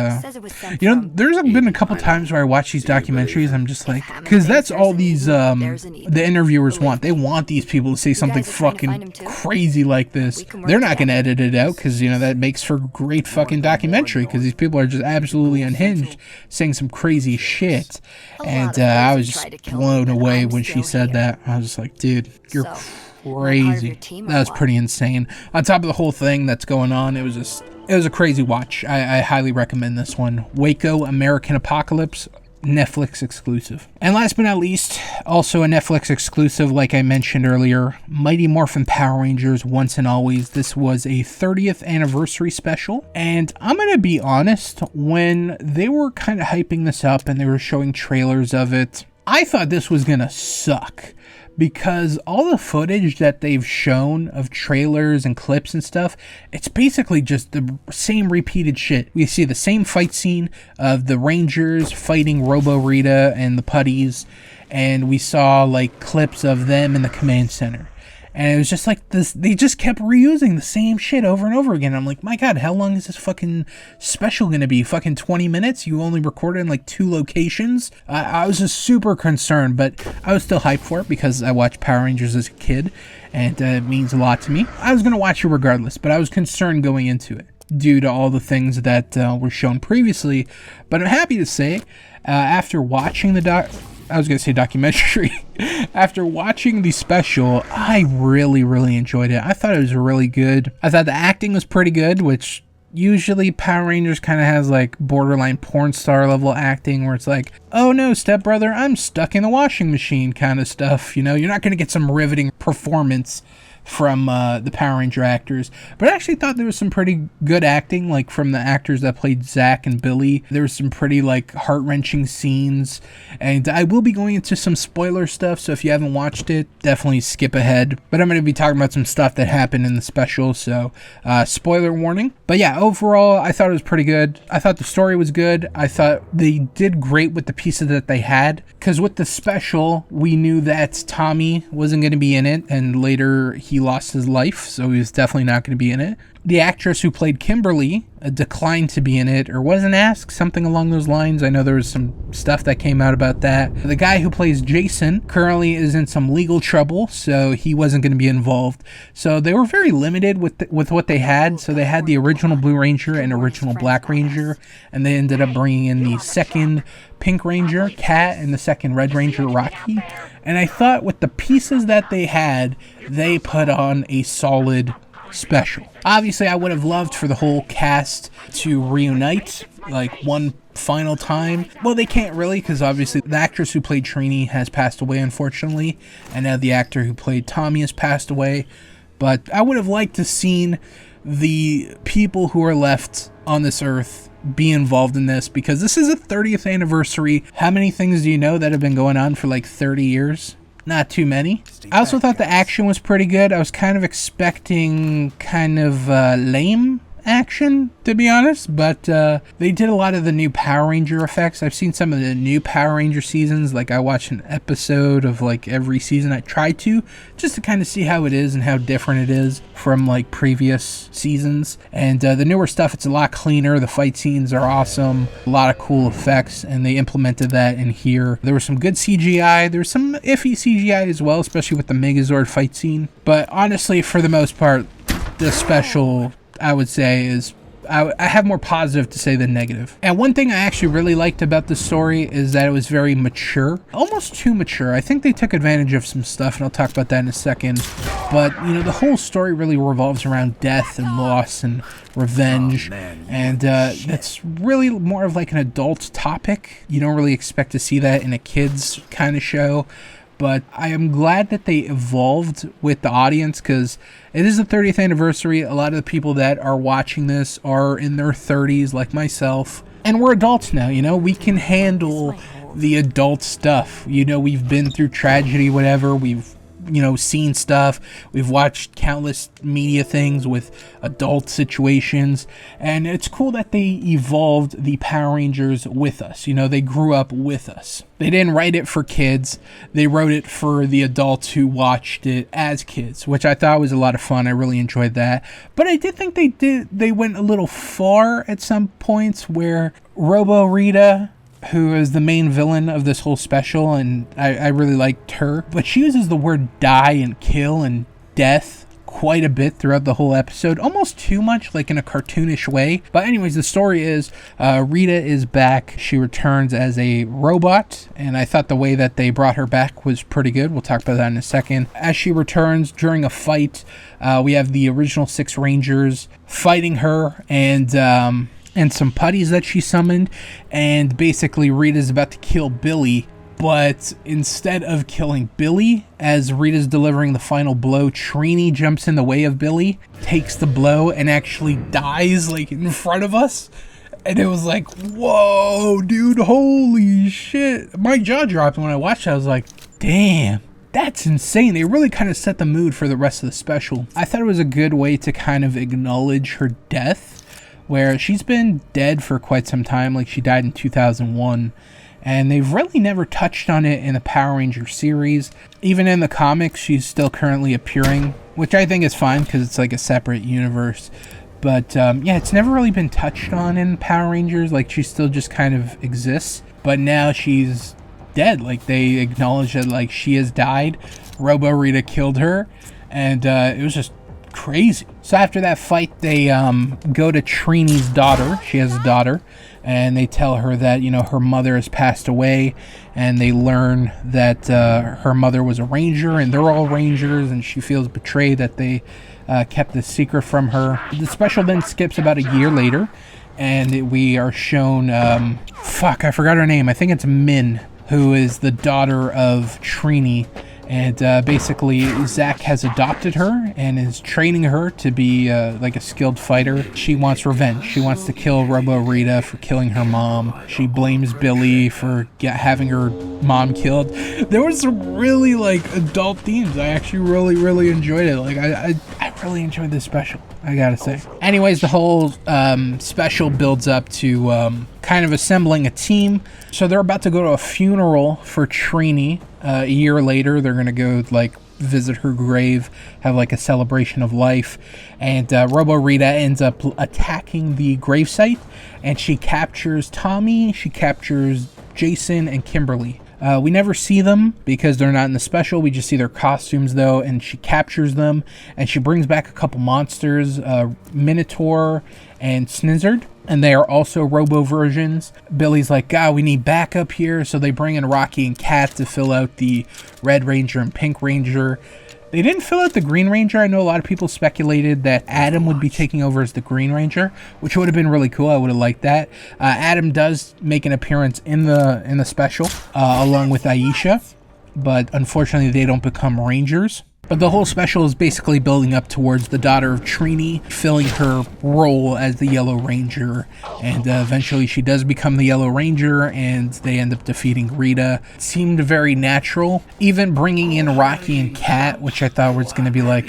know, there's been a couple times where I watch these documentaries, I'm just like, because that's all these, the interviewers want. They want these people to say something fucking crazy like this. They're not going to edit it out, because, you know, that makes for great fucking documentary, because these people are just absolutely unhinged, saying some crazy shit. And I was just blown away when she said that. I was just like, dude, you're crazy. That was pretty insane. On top of the whole thing that's going on, it was a crazy watch. I highly recommend this one. Waco American Apocalypse, Netflix exclusive. And last but not least, also a Netflix exclusive, like I mentioned earlier, Mighty Morphin Power Rangers Once and Always. This was a 30th anniversary special, and I'm gonna be honest, when they were kind of hyping this up and they were showing trailers of it, I thought this was gonna suck, because all the footage that they've shown of trailers and clips and stuff, it's basically just the same repeated shit. We see the same fight scene of the Rangers fighting Robo Rita and the Putties, and we saw like clips of them in the command center. And it was just like this, they just kept reusing the same shit over and over again. I'm like, my god, how long is this fucking special gonna be? Fucking 20 minutes? You only recorded in like 2 locations? I was just super concerned, but I was still hyped for it because I watched Power Rangers as a kid, and it means a lot to me. I was gonna watch it regardless, but I was concerned going into it due to all the things that were shown previously. But I'm happy to say, after watching the documentary. After watching the special, I really, really enjoyed it. I thought it was really good. I thought the acting was pretty good, which usually Power Rangers kind of has like borderline porn star level acting, where it's like, oh no, stepbrother, I'm stuck in the washing machine kind of stuff. You know, you're not going to get some riveting performance from the Power Ranger actors. But I actually thought there was some pretty good acting, like from the actors that played Zach and Billy. There was some pretty like heart-wrenching scenes, and I will be going into some spoiler stuff, so if you haven't watched it, definitely skip ahead. But I'm going to be talking about some stuff that happened in the special, so spoiler warning. But yeah, overall, I thought it was pretty good. I thought the story was good. I thought they did great with the pieces that they had, because with the special, we knew that Tommy wasn't going to be in it, and later he lost his life, so he was definitely not going to be in it. The actress who played Kimberly declined to be in it, or wasn't asked, something along those lines. I know there was some stuff that came out about that. The guy who plays Jason currently is in some legal trouble, so he wasn't going to be involved. So they were very limited with what they had. So they had the original Blue Ranger and original Black Ranger, and they ended up bringing in the second Pink Ranger, Cat, and the second Red Ranger, Rocky. And I thought with the pieces that they had, they put on a solid special. Obviously, I would have loved for the whole cast to reunite like one final time. Well, they can't really, because obviously the actress who played Trini has passed away, unfortunately, and now the actor who played Tommy has passed away. But I would have liked to seen the people who are left on this earth be involved in this, because this is a 30th anniversary. How many things do you know that have been going on for like 30 years? Not too many. I also thought the action was pretty good. I was kind of expecting kind of lame action, to be honest, but they did a lot of the new Power Ranger effects. I've seen some of the new Power Ranger seasons. Like, I watch an episode of like every season. I try to, just to kind of see how it is and how different it is from like previous seasons. And the newer stuff, it's a lot cleaner. The fight scenes are awesome, a lot of cool effects, and they implemented that in here. There was some good CGI. There was some iffy CGI as well, especially with the Megazord fight scene. But honestly, for the most part, the special, I would say, is I have more positive to say than negative. And one thing I actually really liked about this story is that it was very mature, almost too mature. I think they took advantage of some stuff, and I'll talk about that in a second. But you know, the whole story really revolves around death and loss and revenge, and that's really more of like an adult topic. You don't really expect to see that in a kids kind of show. But I am glad that they evolved with the audience, because it is the 30th anniversary. A lot of the people that are watching this are in their 30s, like myself. And we're adults now, you know? We can handle the adult stuff. You know, we've been through tragedy, whatever. We've, you know, seen stuff. We've watched countless media things with adult situations. And it's cool that they evolved the Power Rangers with us. You know, they grew up with us. They didn't write it for kids. They wrote it for the adults who watched it as kids, which I thought was a lot of fun. I really enjoyed that. But I did think they went a little far at some points, where Robo Rita, who is the main villain of this whole special, and I really liked her, but she uses the word die and kill and death quite a bit throughout the whole episode, almost too much, like in a cartoonish way. But anyways, the story is Rita is back. She returns as a robot, and I thought the way that they brought her back was pretty good. We'll talk about that in a second. As she returns during a fight, we have the original 6 Rangers fighting her, and some putties that she summoned, and basically Rita's about to kill Billy, but instead of killing Billy, as Rita's delivering the final blow, Trini jumps in the way of Billy, takes the blow, and actually dies like in front of us. And it was like, whoa, dude, holy shit. My jaw dropped when I watched it. I was like, damn, that's insane. They really kind of set the mood for the rest of the special. I thought it was a good way to kind of acknowledge her death, where she's been dead for quite some time. Like, she died in 2001, and they've really never touched on it in the Power Ranger series. Even in the comics, she's still currently appearing, which I think is fine, because it's like a separate universe. But yeah, it's never really been touched on in Power Rangers. Like, she still just kind of exists, but now she's dead. Like, they acknowledge that, like, she has died. Robo Rita killed her, and it was just crazy. So after that fight, they go to Trini's daughter. She has a daughter, and they tell her that, you know, her mother has passed away, and they learn that her mother was a ranger, and they're all rangers, and she feels betrayed that they kept this secret from her. The special then skips about a year later, and we are shown I forgot her name. I think it's Min, who is the daughter of Trini. And basically, Zach has adopted her and is training her to be like a skilled fighter. She wants revenge. She wants to kill Robo Rita for killing her mom. She blames Billy for having her mom killed. There was some really like adult themes. I actually really enjoyed it. Like I really enjoyed this special, I gotta say. Anyways, the whole special builds up to kind of assembling a team. So they're about to go to a funeral for Trini. A year later, they're gonna go like visit her grave, have like a celebration of life, and Robo Rita ends up attacking the gravesite, and she captures Tommy, she captures Jason, and Kimberly. We never see them because they're not in the special. We just see their costumes though, and she captures them, and she brings back a couple monsters, Minotaur and Snizzard, and they are also Robo versions. Billy's like, God, we need backup here, so they bring in Rocky and Kat to fill out the Red Ranger and Pink Ranger. They didn't fill out the Green Ranger. I know a lot of people speculated that Adam would be taking over as the Green Ranger, which would have been really cool. I would have liked that. Adam does make an appearance in the special, along with Aisha, but unfortunately they don't become Rangers. But the whole special is basically building up towards the daughter of Trini filling her role as the Yellow Ranger, and eventually she does become the Yellow Ranger, and they end up defeating Rita. It seemed very natural, even bringing in Rocky and Kat, which I thought was going to be like,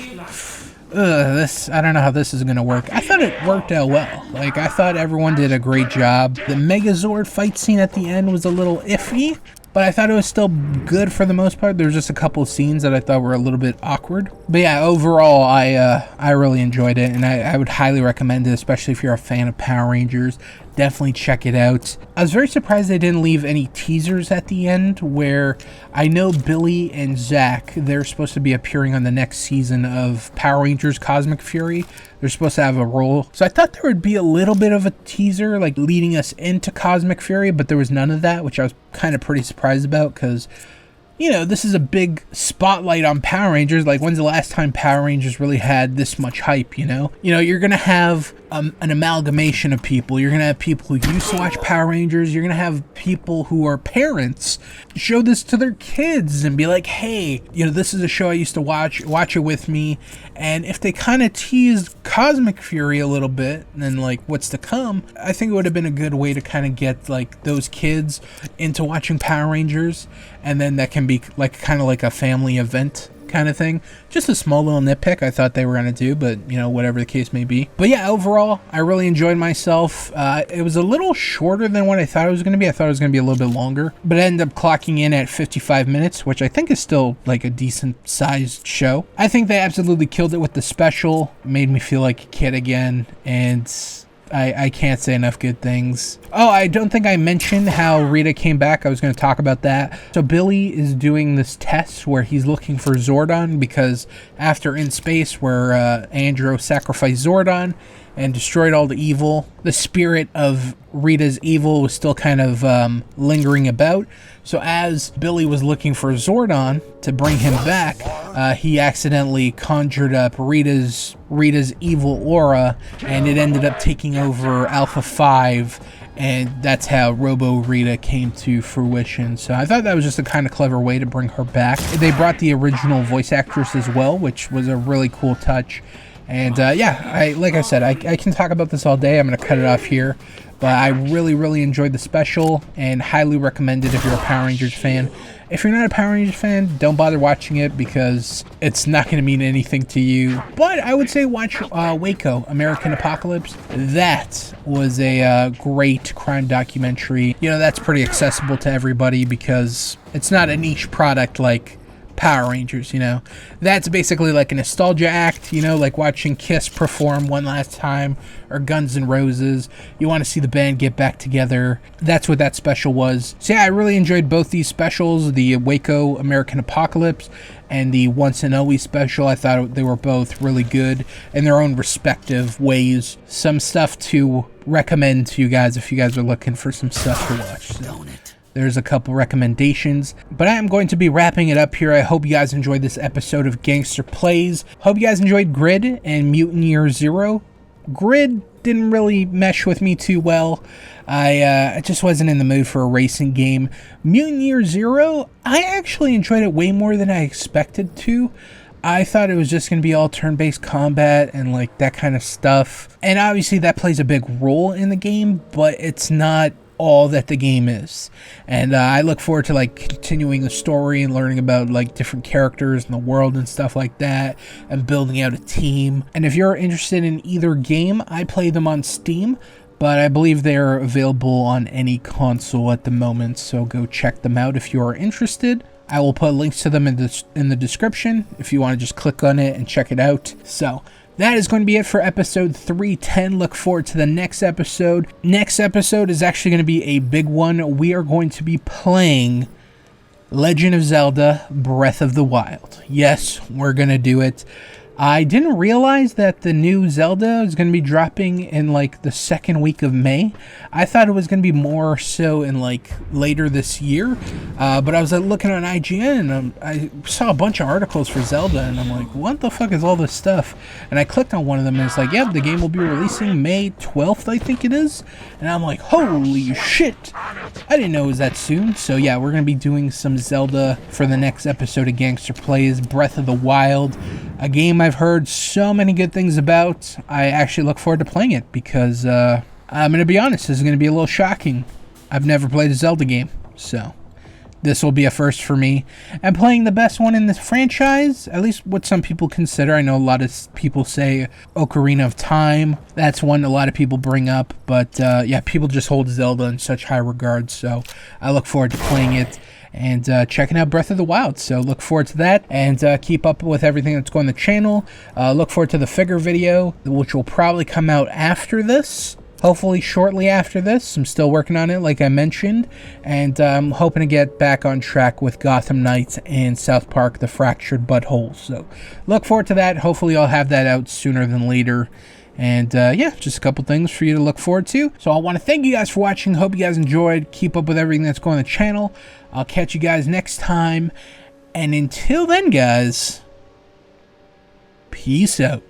I don't know how this is going to work. I thought it worked out well. Like, I thought everyone did a great job. The Megazord fight scene at the end was a little iffy, but I thought it was still good for the most part. There was just a couple of scenes that I thought were a little bit awkward. But yeah, overall, I really enjoyed it, and I would highly recommend it, especially if you're a fan of Power Rangers. Definitely check it out. I was very surprised they didn't leave any teasers at the end, where I know Billy and Zach, they're supposed to be appearing on the next season of Power Rangers Cosmic Fury. They're supposed to have a role. So I thought there would be a little bit of a teaser, like leading us into Cosmic Fury, but there was none of that, which I was kind of pretty surprised about, because, you know, this is a big spotlight on Power Rangers. Like, when's the last time Power Rangers really had this much hype, you know? You know, you're going to have an amalgamation of people. You're going to have people who used to watch Power Rangers. You're going to have people who are parents show this to their kids and be like, hey, you know, this is a show I used to watch it with me. And if they kind of teased Cosmic Fury a little bit and then like what's to come, I think it would have been a good way to kind of get like those kids into watching Power Rangers, and then that can be like kind of like a family event kind of thing. Just a small little nitpick I thought they were going to do, but you know, whatever the case may be. But yeah, overall, I really enjoyed myself. It was a little shorter than what I thought it was going to be. I thought it was going to be a little bit longer, but it ended up clocking in at 55 minutes, which I think is still like a decent sized show. I think they absolutely killed it with the special. It made me feel like a kid again, and I can't say enough good things. Oh, I don't think I mentioned how Rita came back. I was going to talk about that. So Billy is doing this test where he's looking for Zordon, because after In Space, where Andro sacrificed Zordon and destroyed all the evil, the spirit of Rita's evil was still kind of lingering about. So as Billy was looking for Zordon to bring him back, he accidentally conjured up Rita's evil aura, and it ended up taking over Alpha 5, and that's how Robo Rita came to fruition. So I thought that was just a kind of clever way to bring her back. They brought the original voice actress as well, which was a really cool touch. And yeah, like I said, I can talk about this all day. I'm going to cut it off here. But I really enjoyed the special and highly recommend it if you're a Power Rangers fan. If you're not a Power Rangers fan, don't bother watching it because it's not going to mean anything to you. But I would say watch Waco, American Apocalypse. That was a great crime documentary. You know, that's pretty accessible to everybody because it's not a niche product like Power Rangers, you know. That's basically like a nostalgia act, you know, like watching Kiss perform one last time or Guns N' Roses. You want to see the band get back together. That's what that special was. So yeah, I really enjoyed both these specials, the Waco American Apocalypse and the Once and Always special. I thought they were both really good in their own respective ways. Some stuff to recommend to you guys if you guys are looking for some stuff to watch. So there's a couple recommendations, but I am going to be wrapping it up here. I hope you guys enjoyed this episode of Gangsta Plays. Hope you guys enjoyed Grid and Mutant Year Zero. Grid didn't really mesh with me too well. I just wasn't in the mood for a racing game. Mutant Year Zero, I actually enjoyed it way more than I expected to. I thought it was just going to be all turn-based combat and like that kind of stuff. And obviously that plays a big role in the game, but it's not all that the game is. And I look forward to like continuing the story and learning about like different characters in the world and stuff like that, and building out a team. And if you're interested in either game, I play them on Steam, but I believe they're available on any console at the moment, so go check them out if you are interested. I will put links to them in the description if you want to just click on it and check it out. So that is going to be it for episode 310. Look forward to the next episode. Next episode is actually going to be a big one. We are going to be playing Legend of Zelda Breath of the Wild. Yes, we're going to do it. I didn't realize that the new Zelda is going to be dropping in like the second week of May. I thought it was going to be more so in like later this year, but I was looking on IGN and I saw a bunch of articles for Zelda, and I'm like, what the fuck is all this stuff? And I clicked on one of them and it's like, yeah, the game will be releasing May 12th, I think it is. And I'm like, holy shit, I didn't know it was that soon. So yeah, we're going to be doing some Zelda for the next episode of Gangsta Plays, Breath of the Wild, a game I've heard so many good things about. I actually look forward to playing it because I'm going to be honest, this is going to be a little shocking. I've never played a Zelda game, so this will be a first for me. And playing the best one in this franchise, at least what some people consider. I know a lot of people say Ocarina of Time. That's one a lot of people bring up, but yeah, people just hold Zelda in such high regard, so I look forward to playing it and checking out Breath of the Wild. So look forward to that, and keep up with everything that's going on the channel. Look forward to the figure video, which will probably come out after this, hopefully shortly after this. I'm still working on it, like I mentioned, and I'm hoping to get back on track with Gotham Knights and South Park: The Fractured Butthole. So look forward to that. Hopefully I'll have that out sooner than later. And yeah, just a couple things for you to look forward to. So I want to thank you guys for watching. Hope you guys enjoyed. Keep up with everything that's going on the channel. I'll catch you guys next time. And until then, guys, peace out.